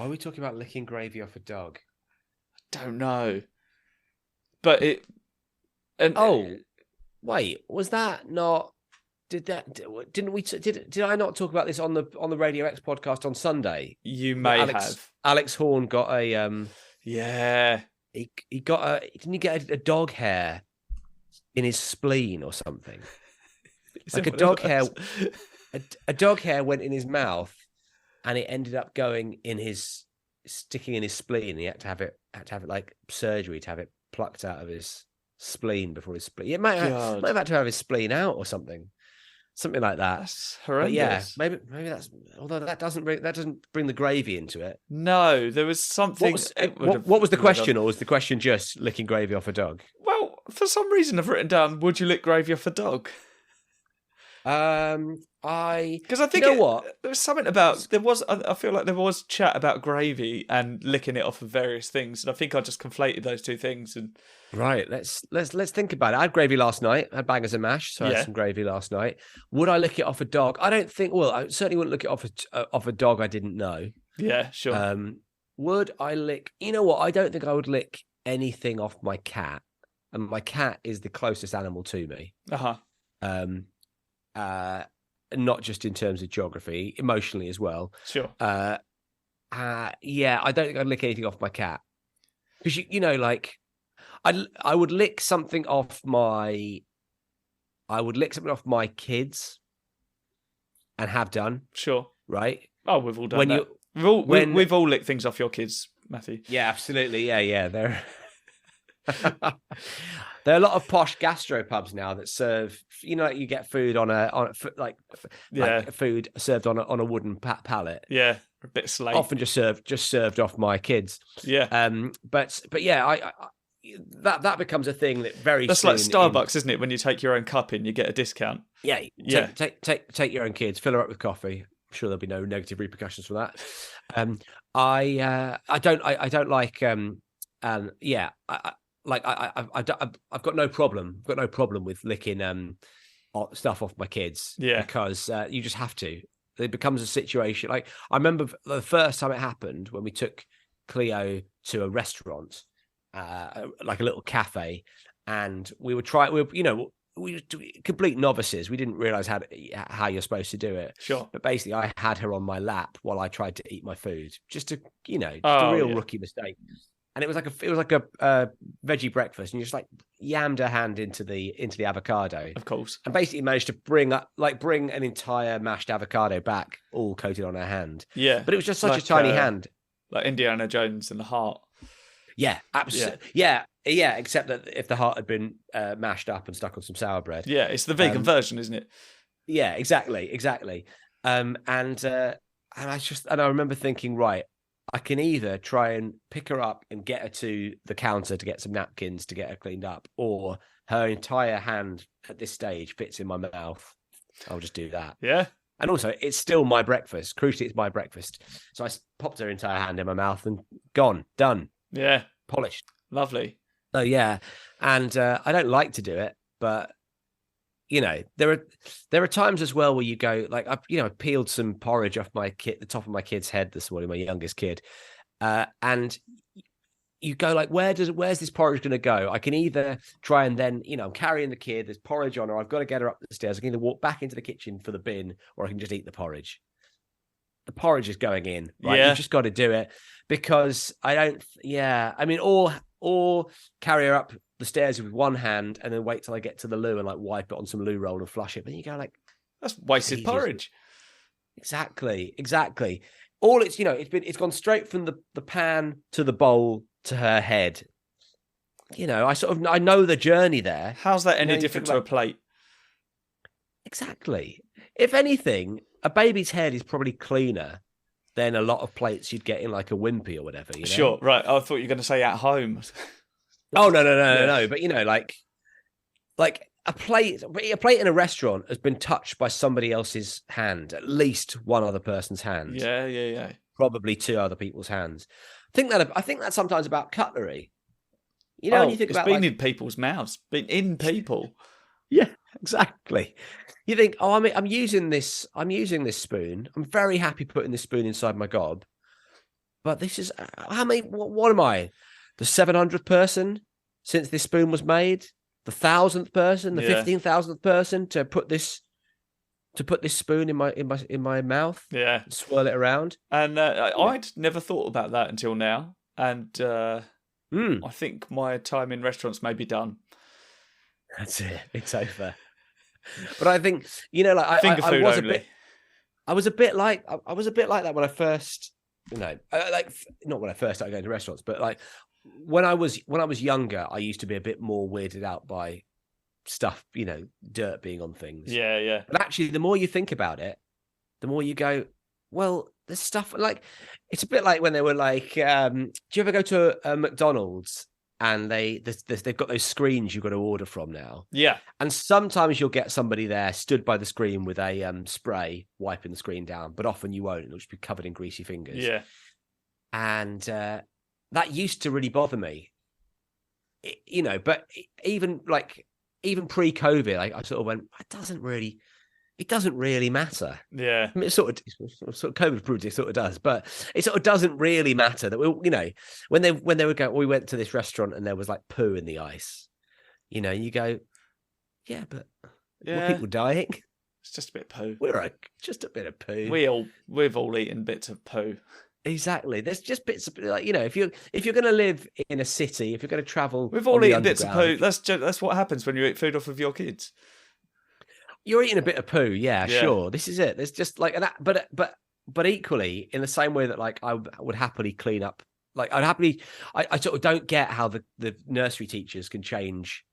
are we talking about licking gravy off a dog? I don't know. But it. And wait, was that not? Did I not talk about this on the Radio X podcast on Sunday? You may have. Alex Horn got a Yeah. He got didn't he get a dog hair in his spleen or something? Like a dog hair a dog hair went in his mouth, and it ended up sticking in his spleen. He had to have it like surgery to have it plucked out of his spleen before his spleen. It might have had to have his spleen out or something like that. That's horrendous. But yeah, maybe that's. Although that doesn't bring the gravy into it. No, there was something. What was the question, or was the question just licking gravy off a dog? Well, for some reason, I've written down: would you lick gravy off a dog? Because I think there was something about I feel like there was chat about gravy and licking it off of various things, and I think I just conflated those two things. And right, let's think about it. I had gravy last night. I had bangers and mash, so I had some gravy last night. Would I lick it off a dog? I don't think. Well, I certainly wouldn't lick it off a dog I didn't know. Yeah, sure. Would I lick? You know what? I don't think I would lick anything off my cat, and my cat is the closest animal to me. Not just in terms of geography, emotionally as well. Sure. Yeah, I don't think I'd lick anything off my cat because you know, like, I would lick something off my kids, and have done. Sure. Right. Oh, we've all done that. We've all licked things off your kids, Matthew. Yeah, absolutely. Yeah. They're. There are a lot of posh gastropubs now that serve, like you get food like food served on a wooden pallet. Yeah, a bit slate. Often just served off my kids. Yeah. But yeah, I that becomes a thing that that's like Starbucks, isn't it? When you take your own cup in, you get a discount. Yeah. Take your own kids, fill her up with coffee. I'm sure there'll be no negative repercussions for that. I don't like I've got no problem. I've got no problem with licking stuff off my kids. Yeah, because you just have to. It becomes a situation. Like I remember the first time it happened when we took Cleo to a restaurant, like a little cafe, and we were complete novices. We didn't realize how you're supposed to do it. Sure. But basically, I had her on my lap while I tried to eat my food, just a real rookie mistake. And it was like a veggie breakfast, and you just like yammed her hand into the avocado, of course, and basically managed to bring an entire mashed avocado back, all coated on her hand. Yeah, but it was just such a tiny hand, like Indiana Jones and the heart. Yeah, absolutely. Yeah. Except that if the heart had been mashed up and stuck on some sour bread. Yeah, it's the vegan version, isn't it? Yeah, exactly. And I remember thinking, right, I can either try and pick her up and get her to the counter to get some napkins to get her cleaned up, or her entire hand at this stage fits in my mouth. I'll just do that. Yeah. And also, it's still my breakfast. Crucially, it's my breakfast. So I popped her entire hand in my mouth and gone, done. Yeah. Polished. Lovely. Oh, yeah. And I don't like to do it, but there are times as well where you go, like, I peeled some porridge off the top of my kid's head this morning, my youngest kid, and you go like, where's this porridge going to go? I can either try and then, I'm carrying the kid, there's porridge on her, I've got to get her up the stairs. I can either walk back into the kitchen for the bin, or I can just eat the porridge. The porridge is going in, right? Yeah. You've just got to do it, because or carry her up the stairs with one hand and then wait till I get to the loo and like wipe it on some loo roll and flush it. But then you go like, that's wasted porridge. Exactly. All it's gone straight from the pan to the bowl to her head. I know the journey there. How's that any different to a plate? Exactly. If anything, a baby's head is probably cleaner than a lot of plates you'd get in like a Wimpy or whatever. Sure, right. I thought you were going to say at home. Oh no! But like a plate in a restaurant has been touched by somebody else's hand, at least one other person's hand. Yeah. Probably two other people's hands. I think that's sometimes about cutlery. When you think about been in people's mouths, been in people. Yeah, exactly. You think, I'm using this spoon. I'm very happy putting this spoon inside my gob, but this is what am I? The 700th person since this spoon was made, the 1,000th person, the 15,000th person to put this spoon in my mouth, and swirl it around. And I'd never thought about that until now, and I think my time in restaurants may be done. That's it. It's over. But I think I was only. I was a bit like that when I first, like not when I first started going to restaurants, but like when I was younger, I used to be a bit more weirded out by stuff, dirt being on things. Yeah, yeah. But actually, the more you think about it, the more you go, well, there's stuff like, it's a bit like when they were like, do you ever go to a McDonald's and they've got those screens you've got to order from now? Yeah. And sometimes you'll get somebody there stood by the screen with a spray wiping the screen down, but often you won't. It'll just be covered in greasy fingers. Yeah. And that used to really bother me, but even pre-COVID, I sort of went, it doesn't really matter. Yeah. I mean, it sort of COVID proves it sort of does, but it sort of doesn't really matter that when they would go, we went to this restaurant and there was like poo in the ice, you go, yeah, but were people dying? It's just a bit of poo. Just a bit of poo. We've all eaten bits of poo. Exactly. There's just bits of, like, if you're going to live in a city, if you're going to travel, we've all eaten bits of poo. That's what happens when you eat food off of your kids. You're eating a bit of poo, yeah, sure. This is it. There's just like that, but equally, in the same way that like I would happily clean up, like I sort of don't get how the nursery teachers can change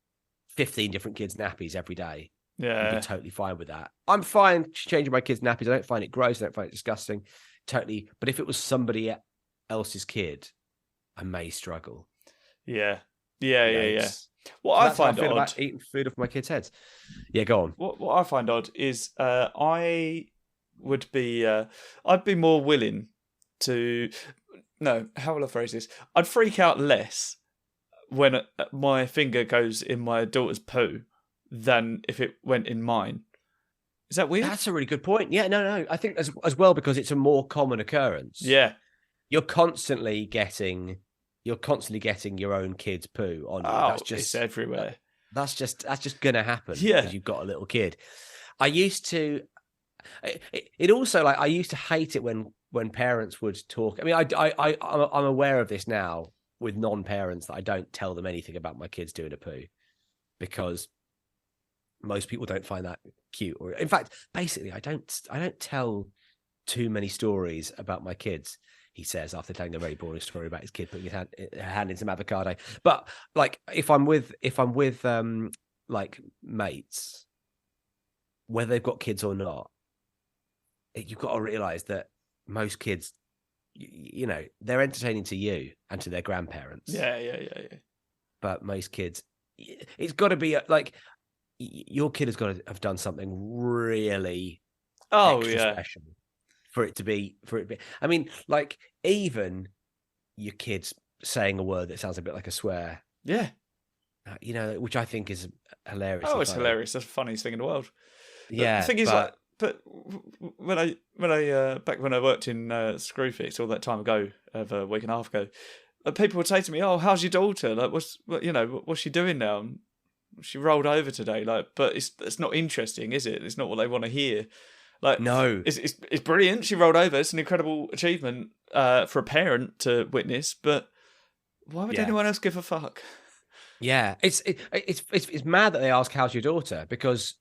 15 different kids' nappies every day. Yeah, I'd be totally fine with that. I'm fine changing my kids' nappies. I don't find it gross. I don't find it disgusting. Totally. But if it was somebody else's kid, I may struggle. Yeah. What I find odd about eating food off my kids' heads. Yeah, go on. What I find odd is I'd be more willing to. No, how will I phrase this? I'd freak out less when my finger goes in my daughter's poo than if it went in mine. Is that weird? That's a really good point. Yeah, no. I think as well, because it's a more common occurrence. Yeah. You're constantly getting your own kid's poo on you. Oh, it's everywhere. That's just gonna happen. Yeah, because you've got a little kid. I used to. It also, like, I used to hate it when parents would talk. I mean, I'm aware of this now with non-parents, that I don't tell them anything about my kids doing a poo, because most people don't find that cute. Or, in fact, basically, I don't tell too many stories about my kids. He says, after telling a very boring story about his kid putting his hand in some avocado. But like, if I'm with like mates, whether they've got kids or not, you've got to realize that most kids, they're entertaining to you and to their grandparents. Yeah. But most kids, it's got to be like, your kid has got to have done something really special for it to be. I mean, like, even your kids saying a word that sounds a bit like a swear. Yeah. Which I think is hilarious. Oh, it's hilarious. That's the funniest thing in the world. Yeah. The thing is, but when I back when I worked in Screwfix all that time ago, of a week and a half ago, people would say to me, "Oh, how's your daughter? Like, what's she doing now? She rolled over today." Like, but it's not interesting, is it? It's not what they want to hear. Like, no, it's brilliant. She rolled over. It's an incredible achievement for a parent to witness. But why would anyone else give a fuck? Yeah, it's mad that they ask, "How's your daughter?" Because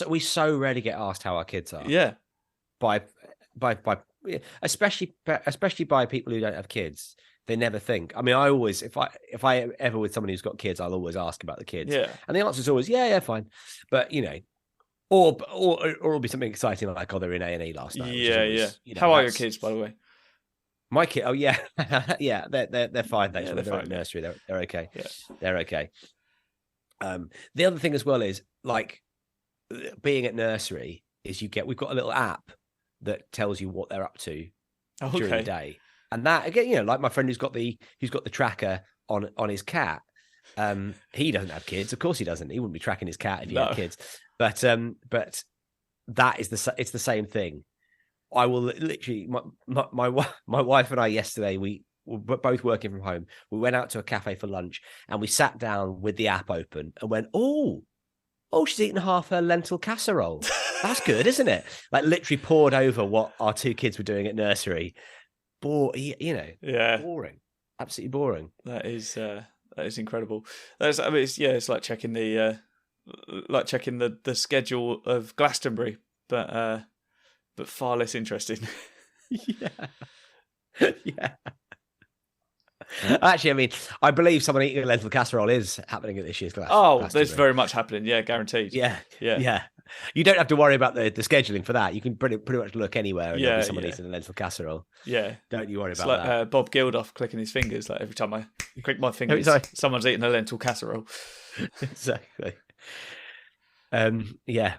we so rarely get asked how our kids are. Yeah, by especially by people who don't have kids. They never think. I mean, I always, if I ever with somebody who's got kids, I'll always ask about the kids. Yeah, and the answer is always yeah, fine. But or it'll be something exciting like, oh, they're in A&E last night. Yeah. How are your kids, by the way? My kid, oh yeah, yeah, they're fine. Thanks. Yeah, they're at nursery. They're okay. Yeah. They're okay. The other thing as well is, like, being at nursery is we've got a little app that tells you what they're up to during the day, and that again, like my friend who's got the tracker on his cat. He doesn't have kids, of course he doesn't. He wouldn't be tracking his cat if he had kids. But that is it's the same thing. I will literally, my wife and I yesterday, we were both working from home. We went out to a cafe for lunch and we sat down with the app open and went, oh, she's eaten half her lentil casserole. That's good, isn't it? Like, literally poured over what our two kids were doing at nursery. Boring, absolutely boring. That is incredible. It's like checking the schedule of Glastonbury, but but far less interesting. Yeah. Actually, I mean, I believe someone eating a lentil casserole is happening at this year's class. Oh, there's very much happening. Yeah, guaranteed. Yeah. You don't have to worry about the scheduling for that. You can pretty much look anywhere and there'll be someone eating a lentil casserole. Yeah. Don't you worry about like, that. Bob Geldof clicking his fingers. Like every time I click my fingers, someone's eating a lentil casserole. Exactly. Yeah.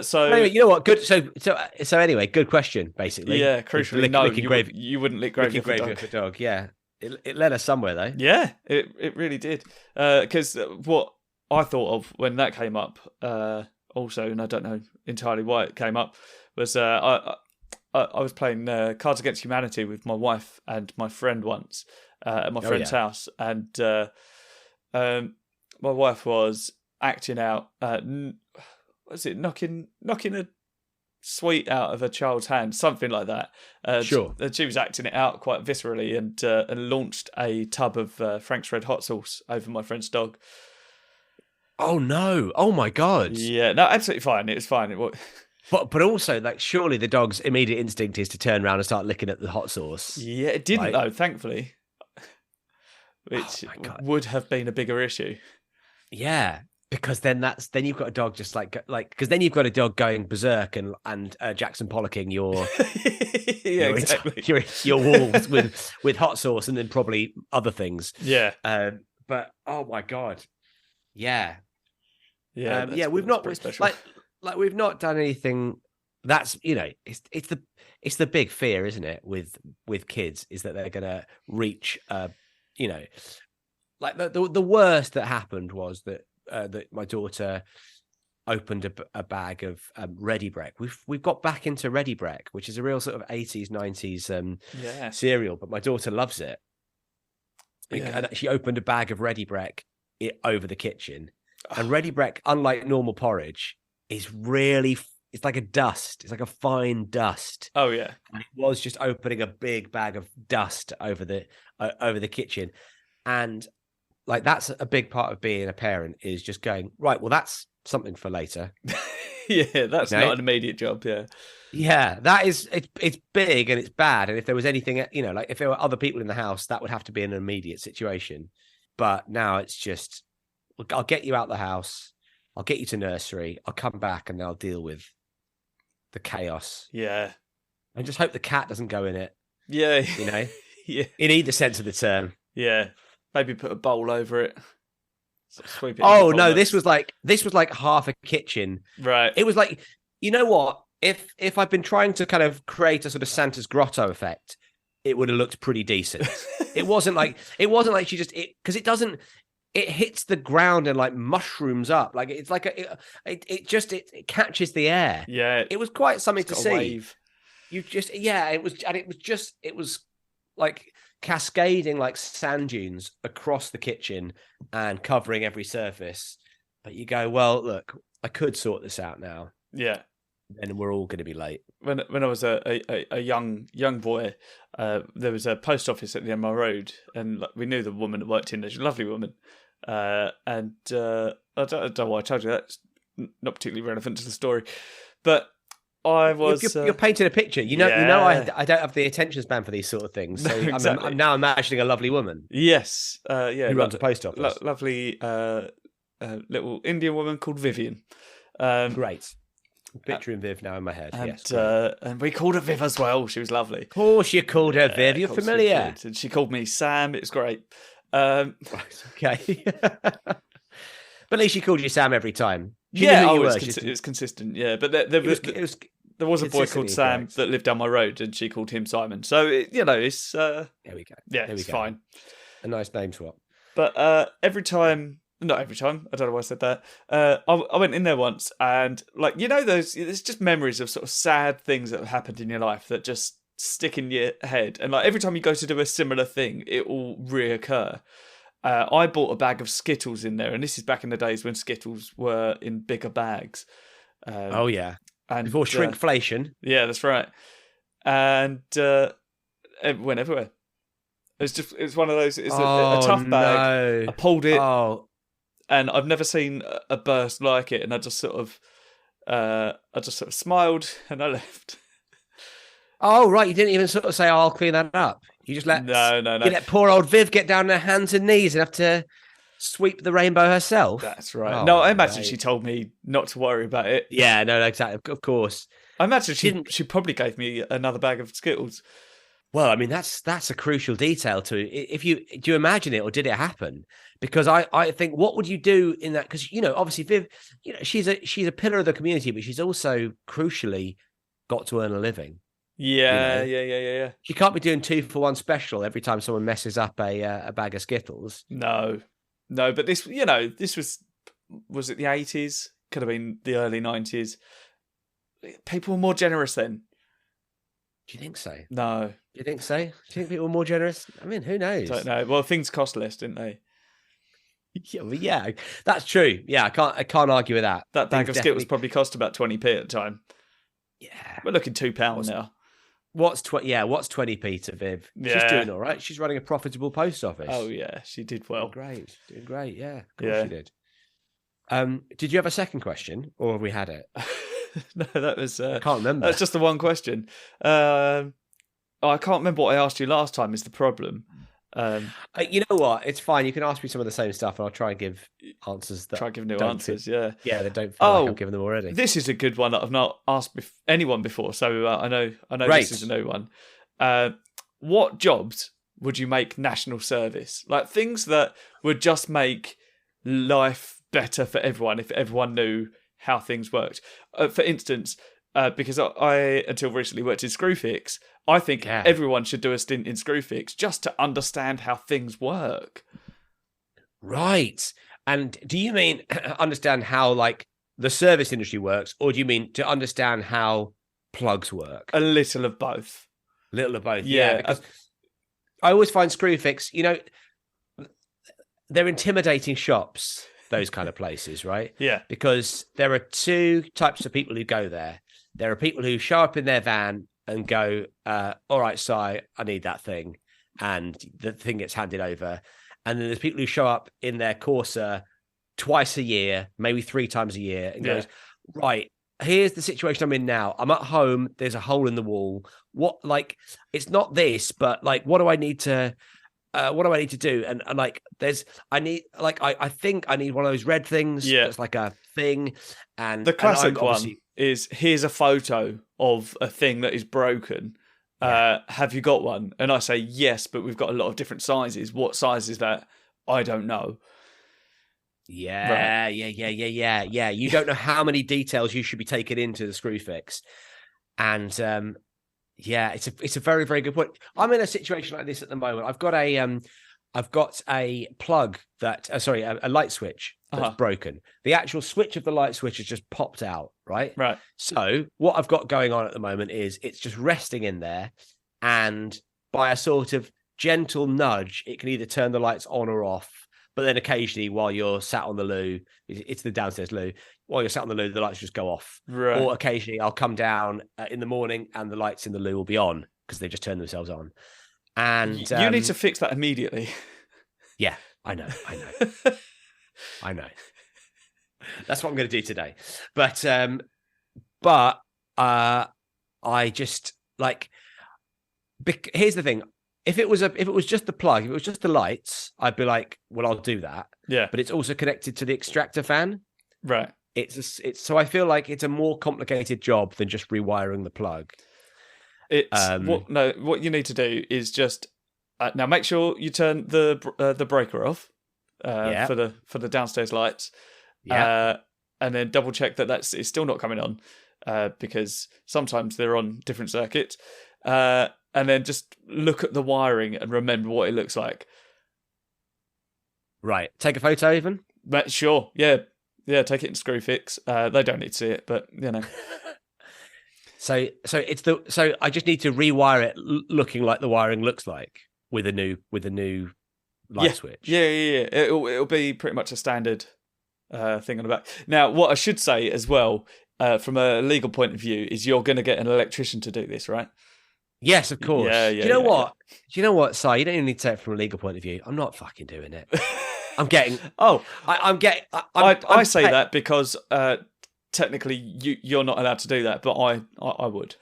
So anyway, you know what? Good. So anyway, good question. Basically, yeah. Crucially, no, you wouldn't lick gravy off a dog. Yeah, it led us somewhere though. Yeah, it really did. Because what I thought of when that came up, also, and I don't know entirely why it came up, was I was playing Cards Against Humanity with my wife and my friend once at my friend's house, and my wife was acting out. Was it knocking a sweet out of a child's hand, something like that? Sure. She was acting it out quite viscerally and launched a tub of Frank's Red Hot sauce over my friend's dog. Oh no! Oh my god! Yeah, no, absolutely fine. It was fine. But also, like, surely the dog's immediate instinct is to turn around and start licking at the hot sauce. Yeah, it didn't though, thankfully, which would have been a bigger issue. Yeah. Because then you've got a dog just like because then you've got a dog going berserk and Jackson Pollocking your exactly your walls with hot sauce and then probably other things. Yeah. But oh my god, yeah. We've not special. like we've not done anything. That's it's the big fear, isn't it? With kids is that they're gonna reach like the worst that happened was that my daughter opened a bag of Ready Brek. We've got back into Ready Brek, which is a real sort of 80s, 90s cereal, but my daughter loves it. Yeah. And she opened a bag of Ready Brek over the kitchen. And Ready Brek, unlike normal porridge, is really, it's like a dust. It's like a fine dust. Oh, yeah. And it was just opening a big bag of dust over the kitchen. And like, that's a big part of being a parent is just going, right, well, that's something for later. Yeah, that's not an immediate job, yeah. Yeah, that is, it's big and it's bad. And if there was anything, like if there were other people in the house, that would have to be an immediate situation. But now it's just, I'll get you out the house. I'll get you to nursery. I'll come back and I'll deal with the chaos. Yeah. And just hope the cat doesn't go in it. Yeah. Yeah. In either sense of the term. Yeah. Maybe put a bowl over it. Sweep it. Oh no, this was like half a kitchen. Right. It was like, you know what? If I've been trying to kind of create a sort of Santa's grotto effect, it would have looked pretty decent. It wasn't like she just because it hits the ground and like mushrooms up. Like it's like it catches the air. Yeah. It was quite something to see. Wave. It was like cascading like sand dunes across the kitchen and covering every surface. But you go, well, look, I could sort this out now. Yeah. And we're all going to be late. When I was a young boy, there was a post office at the end of my road, and we knew the woman that worked in there. She's a lovely woman. And I don't know why I told you that. It's not particularly relevant to the story. But I was... You're painting a picture. You know, I don't have the attention span for these sort of things. So no, exactly. I'm now imagining a lovely woman. Yes. Yeah. Who runs a post office. Lovely little Indian woman called Vivian. Great. Picturing Viv now in my head. And, yes. And we called her Viv as well. She was lovely. Of course you called her Viv. You're familiar. And she called me Sam. It was great. Right, okay. But at least she called you Sam every time. It was consistent. Yeah, but there was a boy called Sam correct. that lived down my road, and she called him Simon. So it's there we go. Yeah, it's fine. A nice name swap. But not every time. I don't know why I said that. I went in there once, and there's just memories of sort of sad things that have happened in your life that just stick in your head, and like every time you go to do a similar thing, it will reoccur. I bought a bag of Skittles in there, and this is back in the days when Skittles were in bigger bags. Oh yeah, and before shrinkflation. Yeah, that's right. And it went everywhere. It's one of those. It's a tough bag. No. I pulled it, and I've never seen a burst like it. And I just sort of I just sort of smiled and I left. Oh, right. You didn't even sort of say, I'll clean that up. You just let You let poor old Viv get down on her hands and knees and have to sweep the rainbow herself. That's right. No, I imagine she told me not to worry about it. Yeah, no, exactly. Of course. I imagine she probably gave me another bag of Skittles. Well, I mean, that's a crucial detail too. Do you imagine it or did it happen? Because I think, what would you do in that? Because, obviously Viv, she's a pillar of the community, but she's also crucially got to earn a living. Yeah, yeah. She can't be doing 2-for-1 special every time someone messes up a bag of Skittles. No, but this, this was it the 80s? Could have been the early 90s. People were more generous then. Do you think so? No. Do you think so? Do you think people were more generous? I mean, who knows? Don't know. Well, things cost less, didn't they? Yeah, that's true. Yeah, I can't argue with that. That bag of Skittles probably cost about 20p at the time. Yeah. We're looking £2 now. What's 20p to Viv? Yeah. She's doing all right. She's running a profitable post office. Oh yeah, she did well. Doing great. Yeah, of course she did. Did you have a second question, or have we had it? No, that was. I can't remember. That's just the one question. I can't remember what I asked you last time. Is the problem? You know what? It's fine. You can ask me some of the same stuff, and I'll try and give answers. Try and give new answers. Yeah, they don't feel like I've given them already. This is a good one that I've not asked anyone before, so I know Great. This is a new one. What jobs would you make national service? Like things that would just make life better for everyone if everyone knew how things worked. For instance, because I until recently worked in Screwfix, I think everyone should do a stint in Screwfix just to understand how things work. Right. And do you mean understand how the service industry works, or do you mean to understand how plugs work? A little of both. Yeah. Because I always find Screwfix, they're intimidating shops, those kind of places, right? Yeah. Because there are two types of people who go there. There are people who show up in their van and go, all right, Si, I need that thing. And the thing gets handed over. And then there's people who show up in their Corsa twice a year, maybe 3 times a year, and goes, right, here's the situation I'm in now. I'm at home. There's a hole in the wall. It's not this, but what do I need to do? And I think I need one of those red things. Yeah. That's like a thing. And the classic one is, here's a photo of a thing that is broken. Have you got one? And I say, yes, but we've got a lot of different sizes. What size is that? I don't know. Yeah, right. Yeah. You don't know how many details you should be taking into the Screwfix. And it's a very, very good point. I'm in a situation like this at the moment. I've got a plug that a light switch that's broken. The actual switch of the light switch has just popped out, right? Right. So what I've got going on at the moment is it's just resting in there, and by a sort of gentle nudge, it can either turn the lights on or off. But then occasionally, while you're sat on the loo, it's the downstairs loo, while you're sat on the loo, the lights just go off. Right. Or occasionally I'll come down in the morning and the lights in the loo will be on because they just turn themselves on. And you need to fix that immediately. Yeah, I know. I know. That's what I'm going to do today. But I just here's the thing. If it was just the plug, if it was just the lights, I'd be like, well, I'll do that. Yeah. But it's also connected to the extractor fan. Right. So I feel like it's a more complicated job than just rewiring the plug. What you need to do is just now make sure you turn the breaker off for the downstairs lights. Yeah. And then double check that it's still not coming on because sometimes they're on different circuits. And then just look at the wiring and remember what it looks like. Right. Take a photo even? But sure. Yeah. Yeah. Take it in Screwfix. They don't need to see it, but So I just need to rewire it looking like the wiring looks like with a new light switch. Yeah. It'll be pretty much a standard thing on the back. Now, what I should say as well, from a legal point of view, is you're going to get an electrician to do this, right? Yes, of course. Yeah, Do you know what? Do you know what, Si? You don't even need to say it from a legal point of view. I'm not fucking doing it. I'm getting. Oh, I'm getting. I say that because technically you're not allowed to do that, but I would.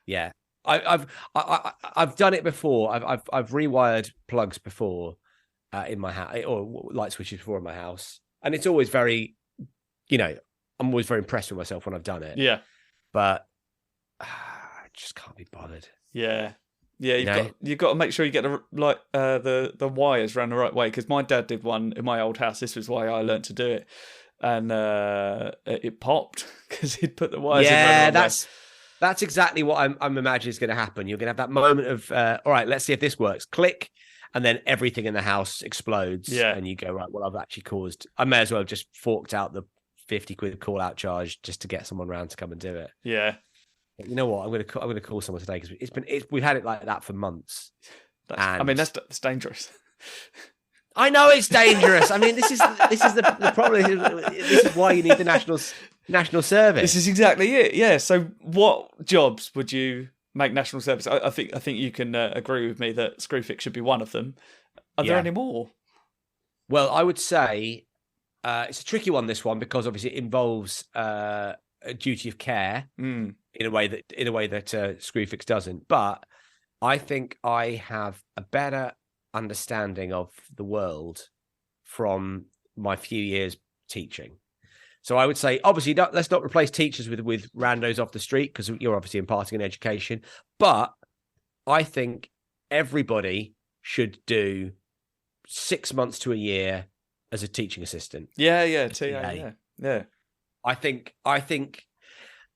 Yeah, I've done it before. I've rewired plugs before in my house, or light switches before in my house, and it's always very, I'm always very impressed with myself when I've done it. Yeah, but I just can't be bothered. Yeah. You've got to make sure you get the wires around the right way, because my dad did one in my old house. This was why I learned to do it, and it popped because he'd put the wires in around the right way. That's exactly what I'm imagining is going to happen. You're going to have that moment of, all right, let's see if this works. Click, and then everything in the house explodes. Yeah. And you go, right, well, I've actually I may as well have just forked out the 50 quid call out charge just to get someone around to come and do it. Yeah. You know what? I'm going to call someone today, because we've had it like that for months. That's dangerous. I know it's dangerous. I mean, this is the problem. This is why you need the national service. This is exactly it. Yeah. So, what jobs would you make national service? I think you can agree with me that Screwfix should be one of them. Are there any more? Well, I would say it's a tricky one. This one, because obviously it involves a duty of care in a way that Screwfix doesn't. But I think I have a better understanding of the world from my few years teaching. So I would say, obviously, let's not replace teachers with randos off the street, because you're obviously imparting an education. But I think everybody should do 6 months to a year as a teaching assistant. Yeah. I think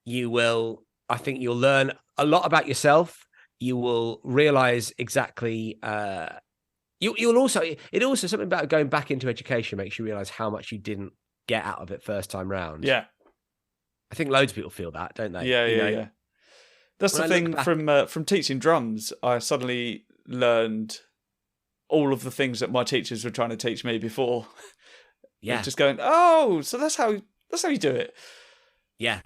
you'll learn a lot about yourself. You will realize exactly. You'll also something about going back into education makes you realize how much you didn't get out of it first time round. Yeah, I think loads of people feel that, don't they? Yeah. That's the thing from teaching drums. I suddenly learned all of the things that my teachers were trying to teach me before. Yeah, just going, oh, so that's how you do it. Yeah.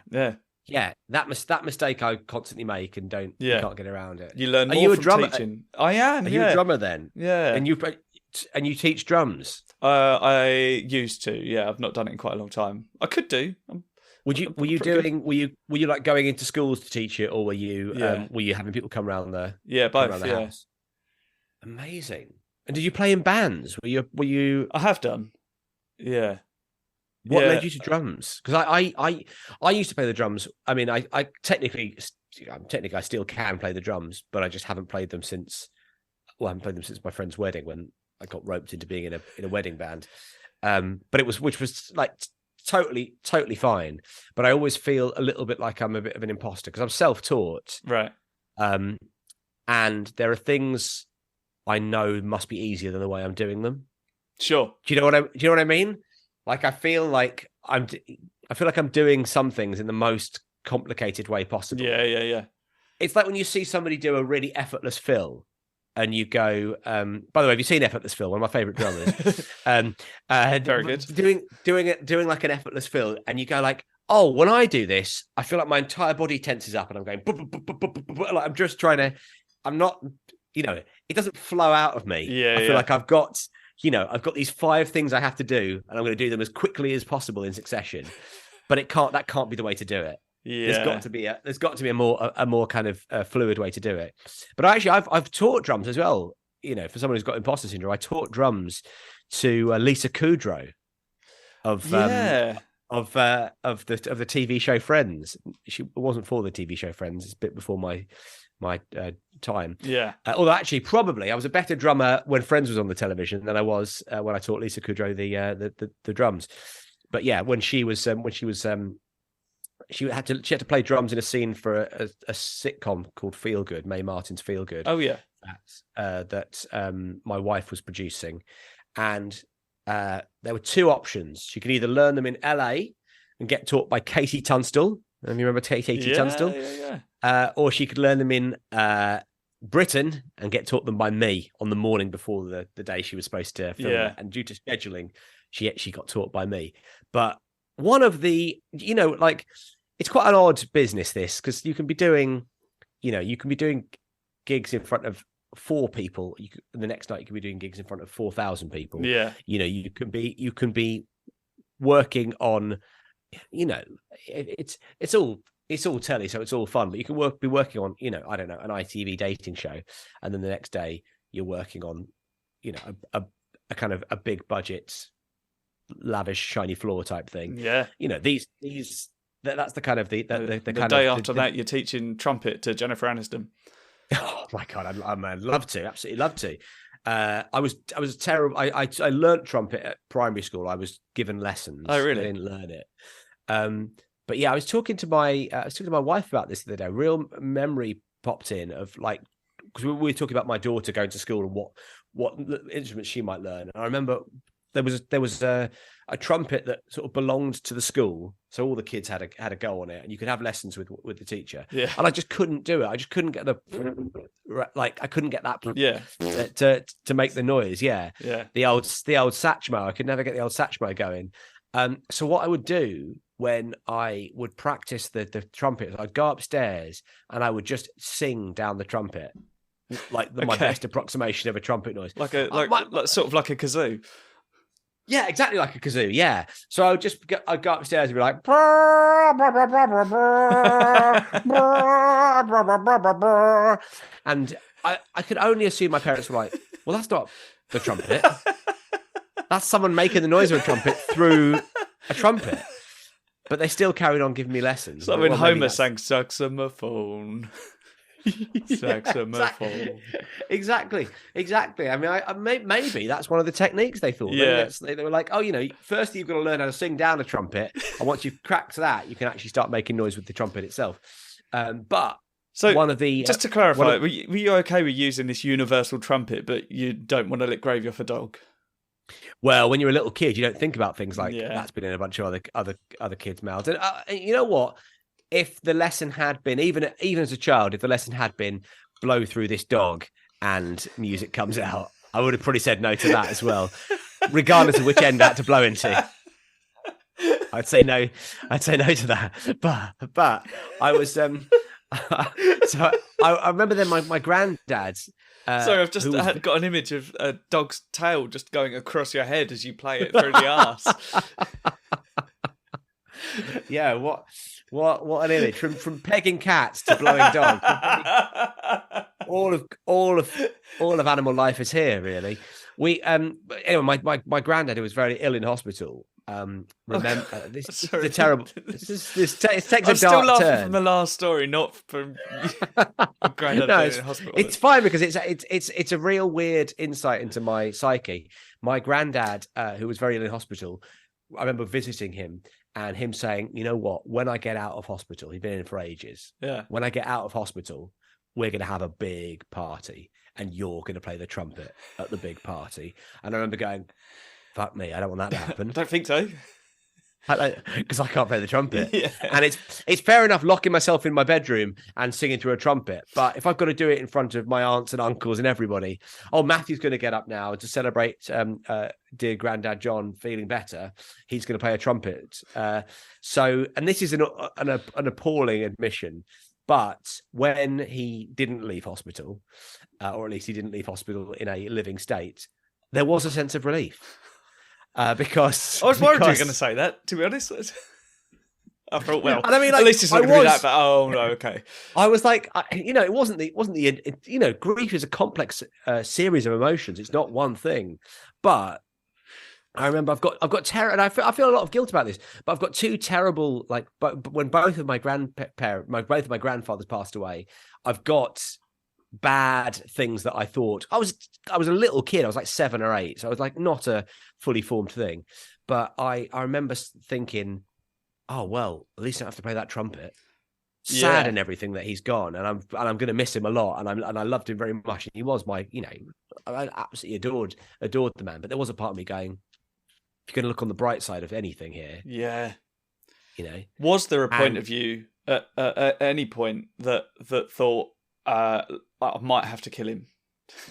That mistake I constantly make, and you can't get around it. You learn more from teaching. I am. Are you a drummer then? Yeah. And you teach drums? I used to. Yeah, I've not done it in quite a long time. I could do. Were you like going into schools to teach it, or were you having people come around the both house? Amazing. And did you play in bands? Were you? I have done. Yeah. What led you to drums? Because I used to play the drums. I mean, I technically I still can play the drums, but I just haven't played them since. Well, I haven't played them since my friend's wedding, when I got roped into being in a wedding band. But which was like totally fine. But I always feel a little bit like I'm a bit of an imposter, because I'm self-taught. Right. And there are things I know must be easier than the way I'm doing them. Sure. Do you know what I mean? Like, I feel like I'm doing some things in the most complicated way possible. Yeah. It's like when you see somebody do a really effortless fill, and you go, by the way, have you seen Effortless Fill? One of my favorite drummers. Very good. Doing like an effortless fill, and you go like, oh, when I do this, I feel like my entire body tenses up, and I'm going, like I'm just trying to, I'm not, it doesn't flow out of me. Yeah. I feel like I've got these 5 things I have to do, and I'm going to do them as quickly as possible in succession. But that can't be the way to do it. Yeah. There's got to be a more kind of fluid way to do it. But actually, I've taught drums as well. For someone who's got imposter syndrome, I taught drums to Lisa Kudrow of the TV show Friends. She wasn't for the TV show Friends. It's a bit before my time. Yeah. Although actually, probably I was a better drummer when Friends was on the television than I was when I taught Lisa Kudrow the drums. But yeah, when she had to play drums in a scene for a sitcom called Feel Good, Mae Martin's Feel Good. Oh yeah, that my wife was producing, and there were 2 options. She could either learn them in LA and get taught by Katie Tunstall. You remember Katie Tunstall? Yeah. Or she could learn them in Britain and get taught them by me on the morning before the day she was supposed to film. Yeah. And due to scheduling, she got taught by me. But one of the, it's quite an odd business, this, because you can be doing gigs in front of 4 people. The next night you can be doing gigs in front of 4,000 people. Yeah. You can be working on it's all telly, so it's all fun. But you can be working on, I don't know, an ITV dating show, and then the next day you're working on, a kind of a big budget, lavish, shiny floor type thing. Yeah. That's the kind of the kind day of after that you're teaching trumpet to Jennifer Aniston. Oh my God, I'd love to, absolutely love to. I was terrible. I learned trumpet at primary school. I was given lessons. Oh, really? I didn't learn it. But yeah, I was talking to my wife about this the other day. Real memory popped in of like, because we were talking about my daughter going to school and what instruments she might learn. And I remember there was a trumpet that sort of belonged to the school, so all the kids had a go on it, and you could have lessons with the teacher. Yeah. And I just couldn't do it. I just couldn't get I couldn't get that. Yeah. To make the noise. Yeah. Yeah. The old Satchmo. I could never get the old Satchmo going. So what I would do when I would practice the trumpet, I'd go upstairs and I would just sing down the trumpet, like my best approximation of a trumpet noise, like sort of like a kazoo. Yeah, exactly like a kazoo. Yeah. So I'd go upstairs and be like, and I could only assume my parents were like, well, that's not the trumpet. That's someone making the noise of a trumpet through a trumpet. But they still carried on giving me lessons. So when Homer sang saxophone. Saxophone. Exactly. I mean, maybe that's one of the techniques they thought. Yeah. They were like, first you've got to learn how to sing down a trumpet, and once you've cracked that, you can actually start making noise with the trumpet itself. But so one of the just to clarify, were you okay with using this universal trumpet, but you don't want to lick gravy off a dog? Well, when you're a little kid, you don't think about things like that's been in a bunch of other kids' mouths. And you know what? If the lesson had been, even as a child, if the lesson had been blow through this dog and music comes out, I would have probably said no to that as well, regardless of which end I had to blow into. I'd say no to that. But I was so I remember then my granddad. Sorry, I've just got an image of a dog's tail just going across your head as you play it through the arse. Yeah, what an image from pegging cats to blowing dogs. all of animal life is here, really. We anyway, my granddad, who was very ill in hospital. Remember this is a terrible. This takes a dark turn. I'm still laughing from the last story, not from granddad being in hospital. It's fine because it's a real weird insight into my psyche. My granddad, who was very ill in hospital, I remember visiting him and him saying, "You know what? When I get out of hospital, he'd been in for ages. Yeah. When I get out of hospital, we're going to have a big party, and you're going to play the trumpet at the big party." And I remember going, "Fuck me, I don't want that to happen." I don't think so. Because I can't play the trumpet. Yeah. And it's fair enough locking myself in my bedroom and singing through a trumpet. But if I've got to do it in front of my aunts and uncles and everybody, Matthew's going to get up now to celebrate dear Grandad John feeling better. He's going to play a trumpet. And this is an appalling admission. But when he didn't leave hospital, or at least he didn't leave hospital in a living state, there was a sense of relief. Because I was worried you were going to say that, to be honest. I thought, well, and I mean, like, at least it's not going to be that, but oh no, okay. I was like, it wasn't the grief is a complex series of emotions. It's not one thing. But I remember I've got terror, and I feel a lot of guilt about this. But I've got two terrible, but when both of my grandfathers passed away, I've got bad things that I thought. I was a little kid. I was like 7 or 8, so I was like not a fully formed thing. But I remember thinking, oh well, at least I don't have to play that trumpet. Sad and everything that he's gone, and I'm going to miss him a lot. And I loved him very much. He was my, I absolutely adored the man. But there was a part of me going, if you're going to look on the bright side of anything here, was there a point of view at any point that thought, I might have to kill him?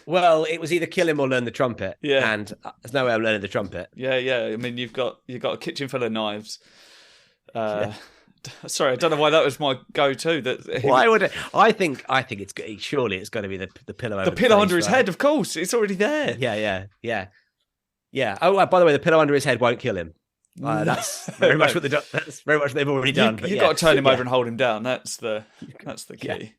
Well, it was either kill him or learn the trumpet. Yeah, and there's no way I'm learning the trumpet. Yeah. I mean, you've got a kitchen full of knives. Sorry, I don't know why that was my go-to. Why would it? I think it's surely it's going to be the pillow. The pillow under his head, of course. It's already there. Yeah. Oh, by the way, the pillow under his head won't kill him. That's very much what that's very much what they've already done. You've got to turn him over and hold him down. That's the key.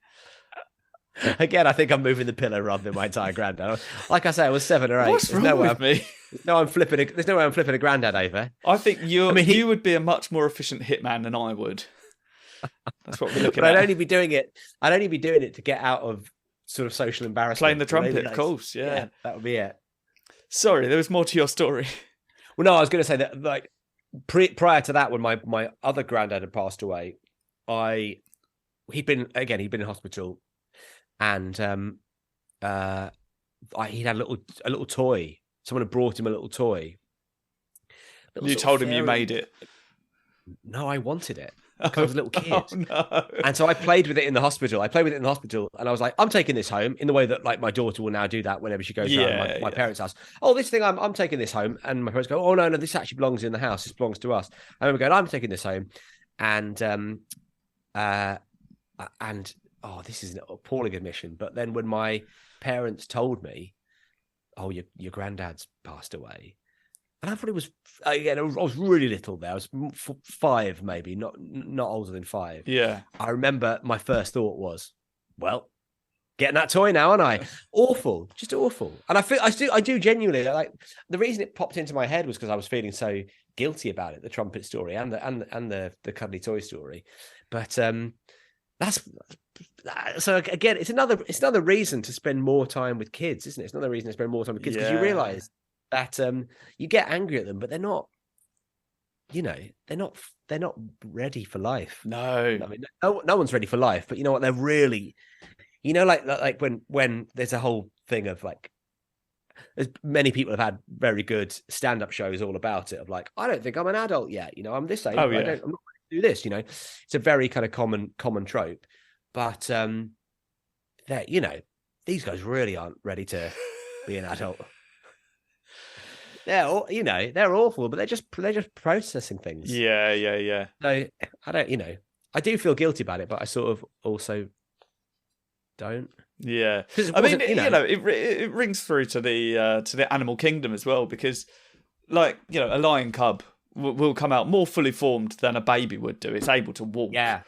Again, I think I'm moving the pillow rather than my entire granddad. Like I say, I was 7 or 8. What's wrong with me? There's no way I'm flipping a granddad over. I think you would be a much more efficient hitman than I would. That's what we're looking at. I'd only be doing it to get out of sort of social embarrassment. Playing the trumpet, of course. Yeah, that would be it. Sorry, there was more to your story. Well, no, I was going to say that, like, prior to that, when my other granddad had passed away, he'd been in hospital, and he'd had a little toy. Someone had brought him a little toy. You told him you made it. No, I wanted it. Because I was a little kid. Oh, no. And so I played with it in the hospital. And I was like, I'm taking this home, in the way that, like, my daughter will now do that whenever she goes around my parents' house. Oh, this thing, I'm taking this home. And my parents go, oh, no, this actually belongs in the house. This belongs to us. And we're going, I'm taking this home. And this is an appalling admission. But then when my parents told me, oh, your granddad's passed away. And I thought it was, again, I was really little there. I was 5, maybe, not older than 5. Yeah. I remember my first thought was, well, getting that toy now, aren't I? Awful, just awful. And I do genuinely, like, the reason it popped into my head was because I was feeling so guilty about it, the trumpet story and the cuddly toy story. But so again, it's another reason to spend more time with kids, isn't it? It's another reason to spend more time with kids, because you realise that you get angry at them, but they're not ready for life. No, I mean, no one's ready for life. But you know what? They're really, like when there's a whole thing of, like, as many people have had very good stand-up shows all about it, of like, I don't think I'm an adult yet. I'm this age. I'm not ready to do this. It's a very kind of common trope. But these guys really aren't ready to be an adult. They're awful, but they're just processing things. Yeah. So I don't, I do feel guilty about it, but I sort of also don't. Yeah, I mean, it rings through to the animal kingdom as well, because, like, a lion cub will come out more fully formed than a baby would do. It's able to walk. Yeah.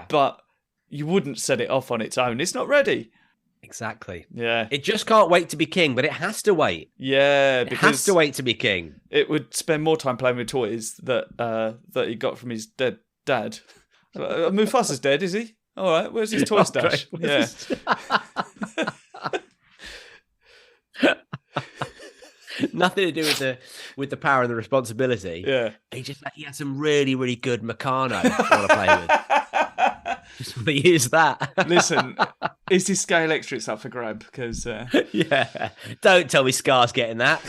But you wouldn't set it off on its own. It's not ready. Exactly. Yeah. It just can't wait to be king, but it has to wait. Yeah, because it has to wait to be king. It would spend more time playing with toys that he got from his dead dad. Mufasa's dead, is he? All right, where's his toy stash? Yeah. Nothing to do with the power and the responsibility. Yeah. He had some really, really good Meccano I want to play with. Just want to use that. Listen, is his Scale Electrics up for grab? Because yeah, don't tell me Scar's getting that.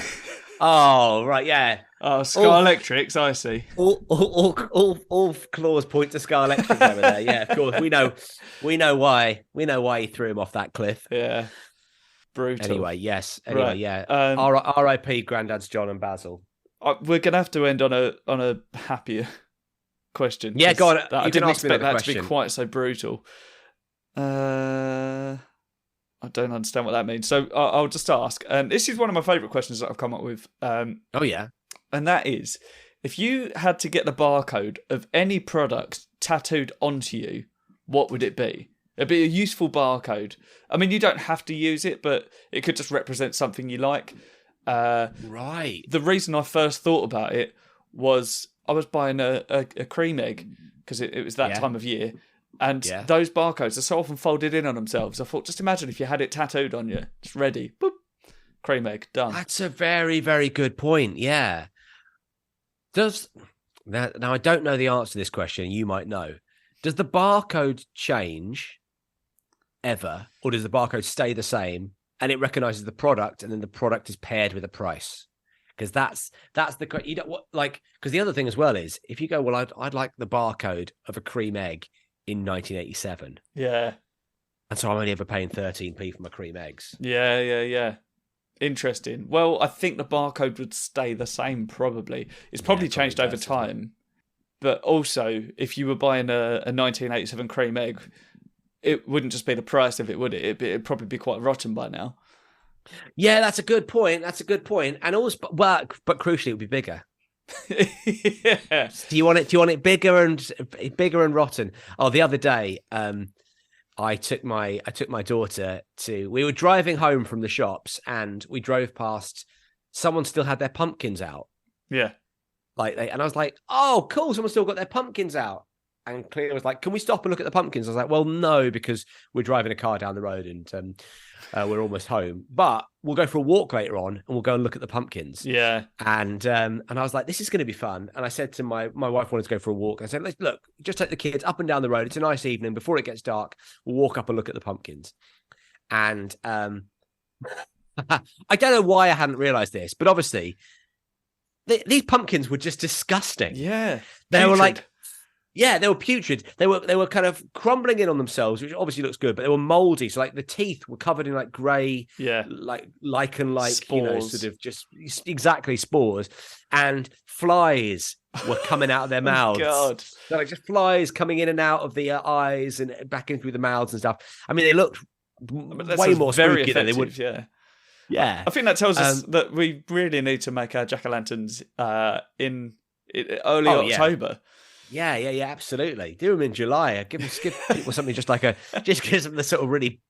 Oh right, yeah. Oh, Scar Electrics, I see. All claws point to Scar Electrics over there. Yeah, of course. We know why. We know why he threw him off that cliff. Yeah. Brutal. Anyway, yes. Anyway, right. Yeah. R.I.P. Granddads John and Basil. We're gonna have to end on a happier question. Yeah, go on. I didn't expect that to be quite so brutal. I don't understand what that means. So I'll just ask. This is one of my favourite questions that I've come up with. Oh yeah, and that is, if you had to get the barcode of any product tattooed onto you, what would it be? It'd be a useful barcode. I mean, you don't have to use it, but it could just represent something you like. Right. The reason I first thought about it was I was buying a cream egg because it was that time of year. And those barcodes are so often folded in on themselves. I thought, just imagine if you had it tattooed on you. Just ready. Boop. Cream egg. Done. That's a very, very good point. Yeah. Now, I don't know the answer to this question. You might know. Does the barcode change ever? Or does the barcode stay the same and it recognizes the product and then the product is paired with a price? Because that's the, because the other thing as well is, if you go, well, I'd like the barcode of a cream egg in 1987. Yeah. And so I'm only ever paying 13p for my cream eggs. Yeah. Interesting. Well, I think the barcode would stay the same, probably. It's probably changed over time. But also, if you were buying a 1987 cream egg, it wouldn't just be the price of it, would it? It'd probably be quite rotten by now. Yeah, that's a good point. And also, but crucially, it would be bigger. Yeah. Do you want it bigger and rotten? Oh, the other day, I took my daughter to. We were driving home from the shops, and we drove past. Someone still had their pumpkins out. Yeah. And I was like, "Oh, cool! Someone still got their pumpkins out." And Cleo was like, "Can we stop and look at the pumpkins?" I was like, "Well, no, because we're driving a car down the road and we're almost home. But we'll go for a walk later on, and we'll go and look at the pumpkins." Yeah. And I was like, "This is going to be fun." And I said to my wife wanted to go for a walk. I said, "Let's look, just take the kids up and down the road. It's a nice evening. Before it gets dark, we'll walk up and look at the pumpkins." And I don't know why I hadn't realised this, but obviously these pumpkins were just disgusting. Yeah, they were like. Yeah, they were putrid. They were kind of crumbling in on themselves, which obviously looks good, but they were moldy. So like the teeth were covered in like grey, like lichen-like, spores. Sort of just exactly spores, and flies were coming out of their mouths. God, so like just flies coming in and out of the eyes and back in through the mouths and stuff. I mean, they looked way more spooky than they would. Yeah. Yeah, I think that tells us that we really need to make our jack-o'-lanterns in early October. Yeah, absolutely. Do them in July. Give people something just gives them the sort of really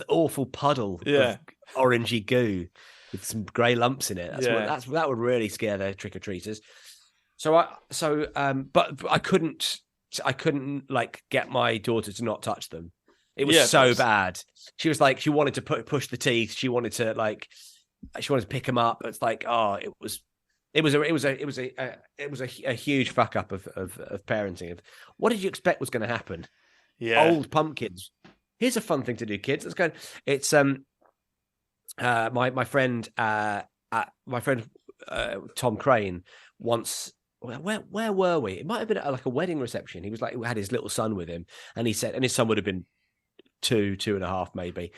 awful puddle of orangey goo with some grey lumps in it. That would really scare the trick-or-treaters. But I couldn't like get my daughter to not touch them. It was so bad. She was like, she wanted to push the teeth. She wanted to pick them up. It's like, oh, it was a huge fuck up of parenting. What did you expect was going to happen? Yeah, old pumpkins. Here's a fun thing to do, kids. Let's go. It's my friend Tom Crane once. Where were we? It might have been at like a wedding reception. He was like, had his little son with him, and he said, and his son would have been 2.5, maybe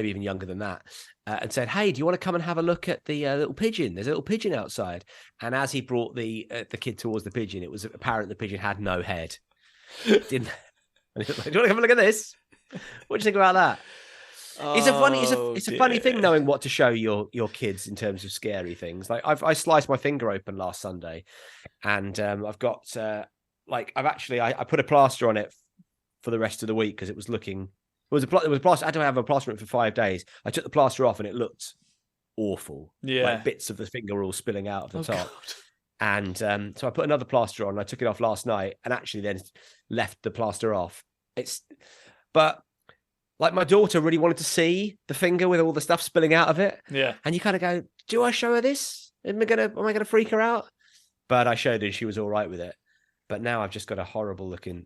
even younger than that, and said, "Hey, do you want to come and have a look at the little pigeon? There's a little pigeon outside." And as he brought the kid towards the pigeon, it was apparent the pigeon had no head. Didn't? And he was like, "Do you want to come and look at this? What do you think about that?" It's a funny thing knowing what to show your kids in terms of scary things. Like I sliced my finger open last Sunday, and I've got I put a plaster on it for the rest of the week because it was looking. It was a plaster. I had to have a plaster on it for 5 days. I took the plaster off and it looked awful. Yeah, like bits of the finger were all spilling out of the top. God. And so I put another plaster on. And I took it off last night and actually then left the plaster off. But like my daughter really wanted to see the finger with all the stuff spilling out of it. Yeah, and you kind of go, "Do I show her this? Am I gonna freak her out?" But I showed her, and she was all right with it. But now I've just got a horrible looking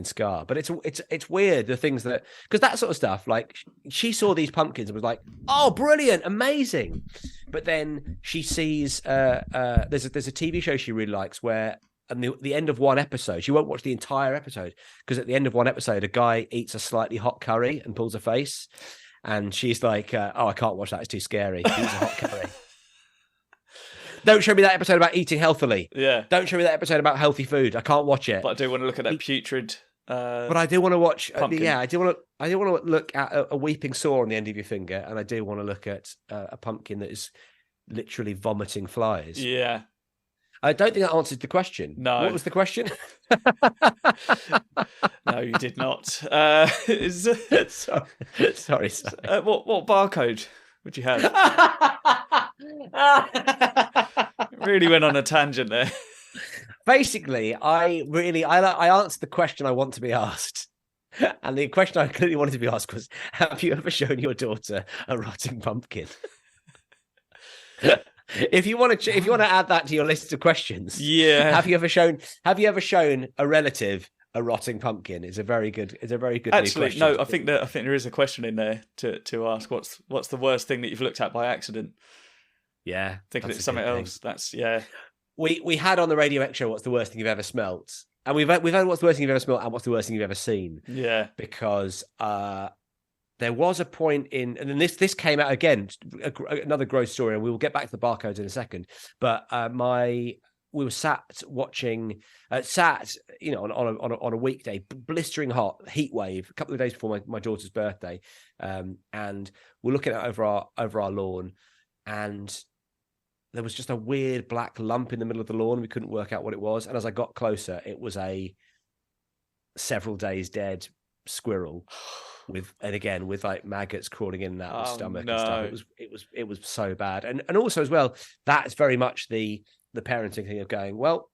scar. But it's weird, the things that, because that sort of stuff, like she saw these pumpkins and was like, "Oh, brilliant, amazing." But then she sees there's a TV show she really likes where at the end of one episode, she won't watch the entire episode because at the end of one episode, a guy eats a slightly hot curry and pulls a face, and she's like, "Oh, I can't watch that. It's too scary. He eats a hot curry." Don't show me that episode about eating healthily. Yeah. Don't show me that episode about healthy food. I can't watch it. But I do want to look at that putrid. But I do want to watch. I do want to look at a weeping sore on the end of your finger, and I do want to look at a pumpkin that is literally vomiting flies. Yeah. I don't think that answered the question. No. What was the question? No, you did not. Sorry. What barcode would you have? Really went on a tangent there. Basically, I answered the question I want to be asked. And the question I clearly wanted to be asked was, have you ever shown your daughter a rotting pumpkin? If you want to add that to your list of questions, yeah. Have you ever shown a relative a rotting pumpkin? It's a very good. Actually, no. I think there is a question in there to ask. What's the worst thing that you've looked at by accident? Yeah, thinking it's something else. That's We had on the Radio X show, "What's the worst thing you've ever smelt?" And we've had "What's the worst thing you've ever smelt?" and "What's the worst thing you've ever seen?" Yeah, because there was a point in, and then this came out again, another gross story, and we will get back to the barcodes in a second. But we were sat watching, on a weekday, blistering hot heat wave, a couple of days before my daughter's birthday, and we're looking at over our lawn, and there was just a weird black lump in the middle of the lawn. We couldn't work out what it was. And as I got closer, it was a several days dead squirrel with like maggots crawling in and out of the stomach and stuff. It was so bad. And also as well, that's very much the parenting thing of going, well,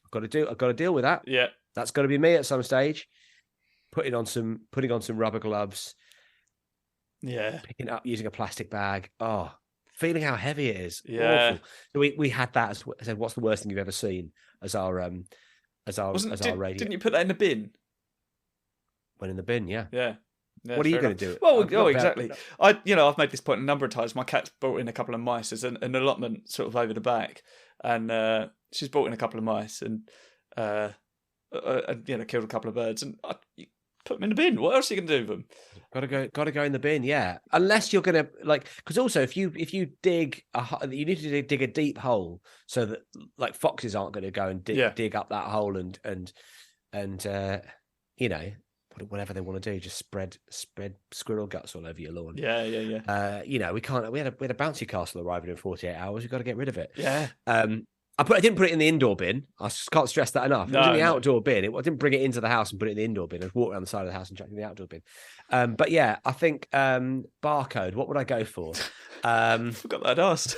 I've got to deal with that. Yeah. That's got to be me at some stage. Putting on some rubber gloves. Yeah. Picking it up using a plastic bag. Oh, feeling how heavy it is. Yeah. Awful. So we had that as I said, what's the worst thing you've ever seen as our radio. Didn't you put that in the bin? Went in the bin, yeah. Yeah. What are you going to do? Well, exactly. I've made this point a number of times. My cat's brought in a couple of mice as an allotment sort of over the back, and she's brought in a couple of mice and killed a couple of birds, and I put them in the bin. What else are you going to do with them? Got to go in the bin, yeah. Unless you're going to because also if you dig you need to dig a deep hole so that like foxes aren't going to go and dig up that hole and whatever they want to do, just spread squirrel guts all over your lawn. Yeah. We can't. We had a bouncy castle arriving in 48 hours. We've got to get rid of it. Yeah. I didn't put it in the indoor bin. I just can't stress that enough. It was in the outdoor bin. I didn't bring it into the house and put it in the indoor bin. I walked around the side of the house and chucked it in the outdoor bin. But yeah, I think barcode. What would I go for? I forgot that I'd asked.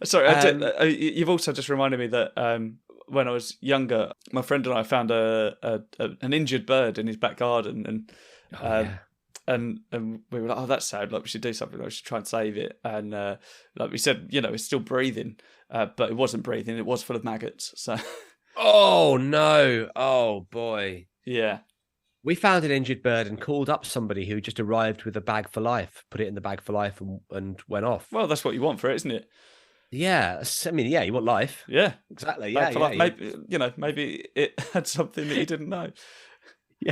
Sorry, you've also just reminded me that when I was younger, my friend and I found an injured bird in his back garden, and we were like, oh, that's sad. Like, we should do something. We should try and save it. And like we said, it's still breathing, but it wasn't breathing. It was full of maggots. So, oh no! Oh boy! Yeah, we found an injured bird and called up somebody who just arrived with a bag for life, put it in the bag for life, and went off. Well, that's what you want for it, isn't it? Yeah, I mean, yeah, you want life. Yeah, exactly. Yeah. Maybe it had something that you didn't know. Yeah.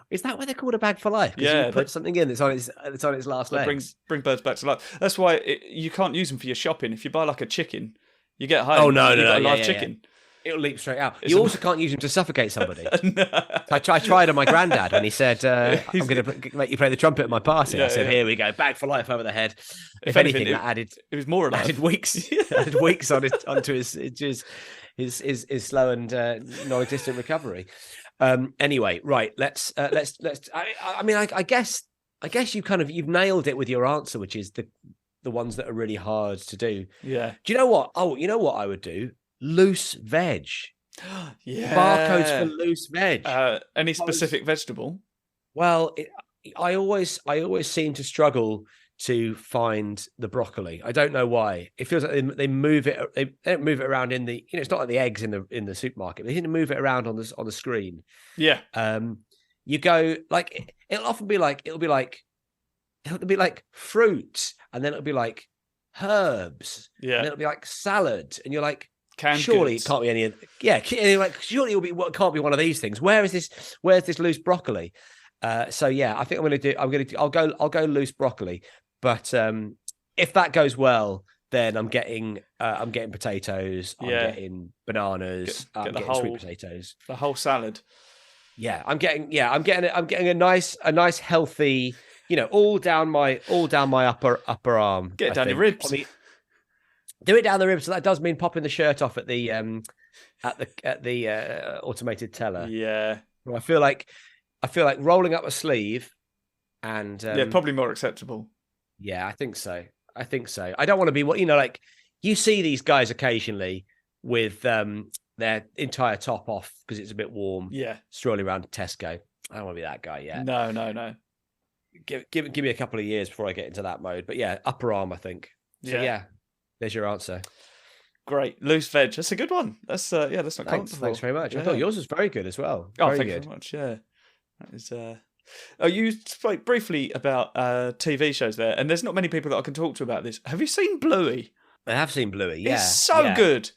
Is that why they're called a bag for life? Yeah, you put something in that's on its last legs. Bring birds back to life. That's why you can't use them for your shopping. If you buy like a chicken, you get home. Oh no, you got a live yeah, chicken. Yeah. It'll leap straight out. You also can't use them to suffocate somebody. No. I tried on my granddad when he said, "I'm going to make you play the trumpet at my party." I said, "Here we go, bag for life over the head." If anything, that added. It was more added weeks. Added weeks onto his slow and non-existent recovery. Anyway, right. Let's. I guess you've nailed it with your answer, which is the ones that are really hard to do. Yeah. Do you know what? Oh, you know what I would do? Loose veg. Yeah. Barcodes for loose veg. Any specific vegetable? Well, I always seem to struggle to find the broccoli. I don't know why. It feels like they move it. They don't move it around in the. It's not like the eggs in the supermarket. They seem to move it around on the screen. Yeah. You go like it'll be like fruit, and then it'll be like herbs. Yeah. And it'll be like salad, and you're like. Surely it can't be any. Yeah, surely it can't be one of these things. Where's this loose broccoli? So yeah, I think I'll go loose broccoli. But if that goes well, then I'm getting potatoes. I'm getting bananas. I'm getting sweet potatoes. The whole salad. Yeah, I'm getting a nice healthy. All down my upper arm. Get it down your ribs. Do it down the ribs. So that does mean popping the shirt off at the automated teller. Yeah. I feel like rolling up a sleeve, and probably more acceptable. Yeah, I think so. I don't want to be like you see these guys occasionally with their entire top off because it's a bit warm. Yeah, strolling around Tesco. I don't want to be that guy yet. No. Give me a couple of years before I get into that mode. But yeah, upper arm, I think. So yeah. There's your answer. Great. Loose veg. That's a good one. That's not Thanks very much. Yeah. I thought yours was very good as well. Thank you very much. Yeah. That is you spoke briefly about TV shows there, and there's not many people that I can talk to about this. Have you seen Bluey? I have seen Bluey, yeah. It's so good.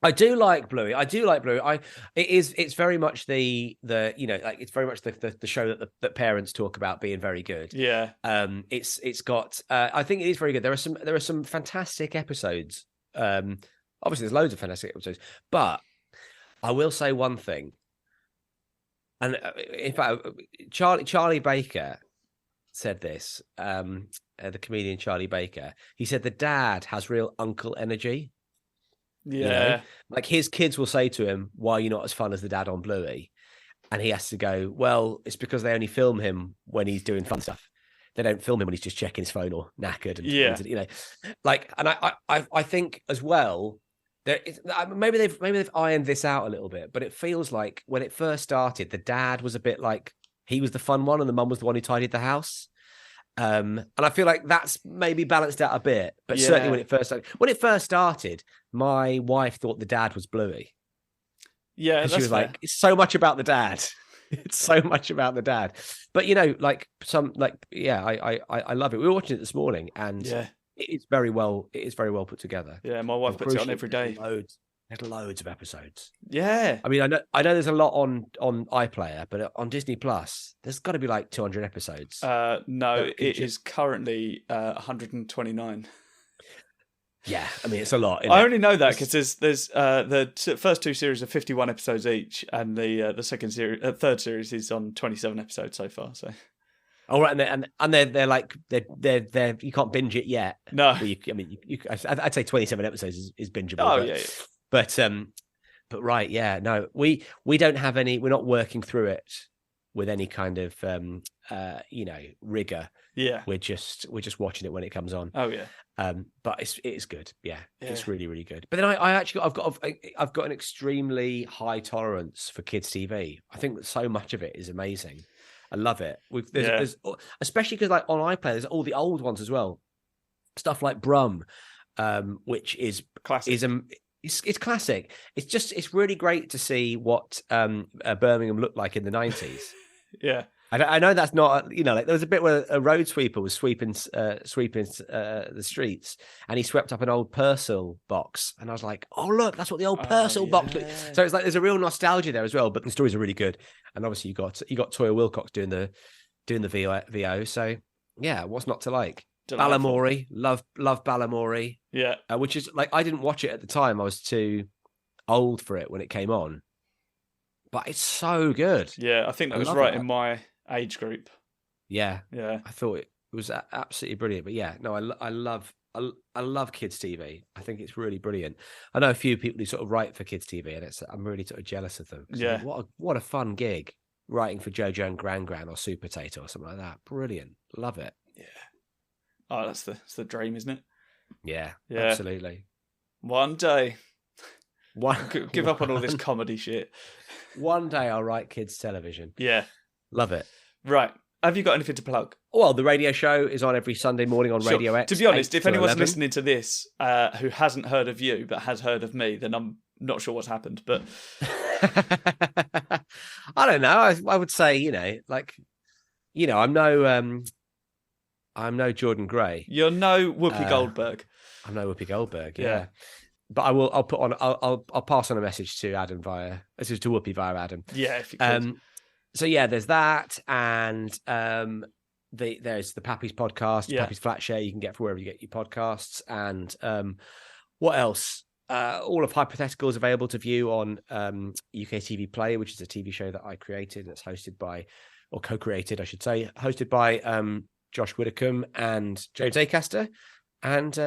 I do like Bluey. It's very much it's very much the show that parents talk about being very good. Yeah. It's got I think it is very good. There are some fantastic episodes. Obviously there's loads of fantastic episodes, but I will say one thing. And in fact, Charlie Baker said this. The comedian Charlie Baker. He said the dad has real uncle energy. Yeah. You know? Like his kids will say to him, "Why are you not as fun as the dad on Bluey?" And he has to go, "Well, it's because they only film him when he's doing fun stuff. They don't film him when he's just checking his phone or knackered." And you know, like, and I think as well, maybe they've ironed this out a little bit, but it feels like when it first started, the dad was a bit like he was the fun one, and the mum was the one who tidied the house. And I feel like that's maybe balanced out a bit, but certainly when it first started, my wife thought the dad was Bluey. Yeah, she was fair. Like, it's so much about the dad. It's so much about the dad. But I love it. We were watching it this morning, and it is very well put together. Yeah, my wife puts it on every day. There's loads of episodes. Yeah. I mean, I know there's a lot on iPlayer, but on Disney Plus, there's got to be like 200 episodes. No, it is currently 129. Yeah, I mean, it's a lot. I only know that because there's the first two series are 51 episodes each, and the third series is on 27 episodes so far. So. Oh, right, and they're like they're you can't binge it yet. No, I'd say 27 episodes is bingeable. Oh, yeah. But right, yeah, no, we don't have any. We're not working through it with any kind of rigor. Yeah, we're just watching it when it comes on. Oh yeah. But it's good. Yeah, it's really, really good. But then I've got an extremely high tolerance for kids' TV. I think that so much of it is amazing. I love it. There's especially because like on iPlayer, there's all the old ones as well. Stuff like Brum, which is classic. It's classic. It's really great to see what Birmingham looked like in the 90s. Yeah. I know that's not, like there was a bit where a road sweeper was sweeping the streets, and he swept up an old Purcell box, and I was like, "Oh look, that's what the old Purcell box." So it's like there's a real nostalgia there as well. But the stories are really good, and obviously you got Toya Wilcox doing the VO. So yeah, what's not to like? Balamory, love Balamory. Yeah, which is like I didn't watch it at the time; I was too old for it when it came on. But it's so good. Yeah, I think that was right in my age group. Yeah. I thought it was absolutely brilliant. But yeah, no, I love kids TV. I think it's really brilliant. I know a few people who sort of write for kids TV, and I'm really sort of jealous of them. Yeah, what a fun gig writing for JoJo and Gran or Super Potato or something like that. Brilliant, love it. Yeah. Oh, that's the dream, isn't it? Yeah, absolutely. One day, give up on all this comedy shit. One day I'll write kids television. Yeah. Love it. Right. Have you got anything to plug? Well, the radio show is on every Sunday morning on Radio X. To be honest, if anyone's listening to this who hasn't heard of you but has heard of me, then I'm not sure what's happened. But I don't know. I would say, I'm no Jordan Gray. You're no Whoopi Goldberg. I'm no Whoopi Goldberg. Yeah. But I'll pass on a message to Adam to Whoopi via Adam. Yeah, if you could. So yeah, there's that, and there's the Pappy's podcast, Pappy's Flatshare. You can get for wherever you get your podcasts, and what else? All of Hypothetical is available to view on UK TV Play, which is a TV show that I created. That's hosted by, or co-created, I should say, hosted by Josh Widdicombe and James Acaster, and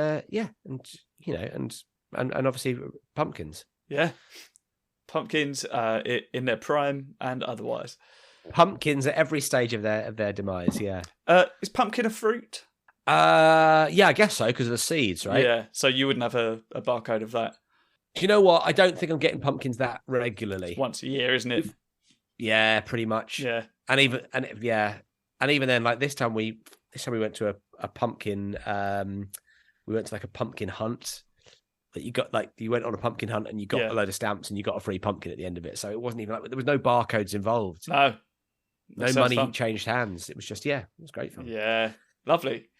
and obviously Pumpkins. Yeah. Pumpkins in their prime and otherwise. Pumpkins at every stage of their demise, yeah. Is pumpkin a fruit? Yeah, I guess so, because of the seeds, right? Yeah, so you wouldn't have a barcode of that. Do you know what? I don't think I'm getting pumpkins that regularly. It's once a year, isn't it? Yeah, pretty much. Yeah. And even then, like this time we went to a pumpkin we went to like a pumpkin hunt. That you went on a pumpkin hunt and you got a load of stamps and you got a free pumpkin at the end of it. So it wasn't even like there was no barcodes involved. No money changed hands. It was just it was great fun. Yeah, lovely.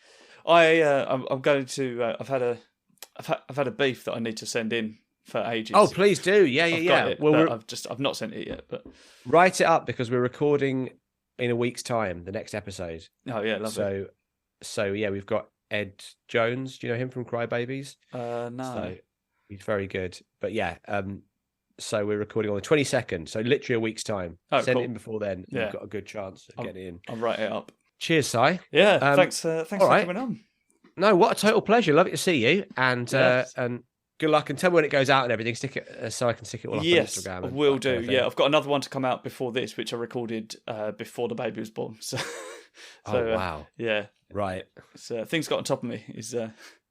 I'm going to. I've had a beef that I need to send in for ages. Oh, please do. Yeah. Well, I've not sent it yet, but write it up because we're recording in a week's time the next episode. Oh yeah, lovely. So yeah, we've got Ed Jones. Do you know him from Cry Babies? No. So he's very good. But yeah, so we're recording on the 22nd. So literally a week's time. Send it in before then. Yeah. You've got a good chance of getting it in. I'll write it up. Cheers, Si. Yeah, thanks for coming on. No, what a total pleasure. Lovely to see you. And good luck. And tell me when it goes out and everything. Stick it so I can stick it all up on Instagram. Yes, will do. Yeah, I've got another one to come out before this, which I recorded before the baby was born. So, wow. Yeah. Right. So things got on top of me.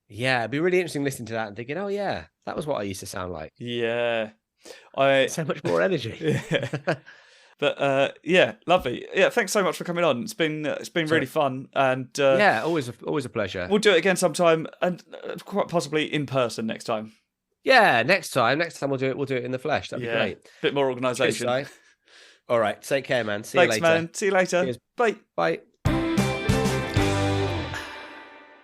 Yeah, it'd be really interesting listening to that and thinking, oh, yeah, that was what I used to sound like. Yeah. So much more energy. Yeah. But yeah, lovely. Yeah, thanks so much for coming on. It's been really fun, and always a pleasure. We'll do it again sometime, and quite possibly in person next time. Yeah, next time we'll do it in the flesh. That'd be great. Bit more organisation. All right, take care, man. See you later. Thanks, man. See you later. Cheers. Bye. Bye.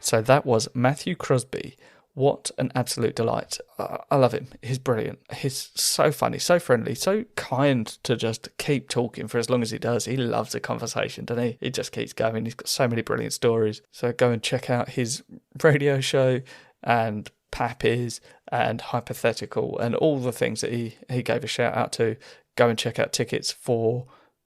So that was Matthew Crosby. What an absolute delight. I love him. He's brilliant. He's so funny, so friendly, so kind to just keep talking for as long as he does. He loves a conversation, doesn't he? He just keeps going. He's got so many brilliant stories. So go and check out his radio show and Pappy's and Hypothetical and all the things that he gave a shout out to. Go and check out tickets for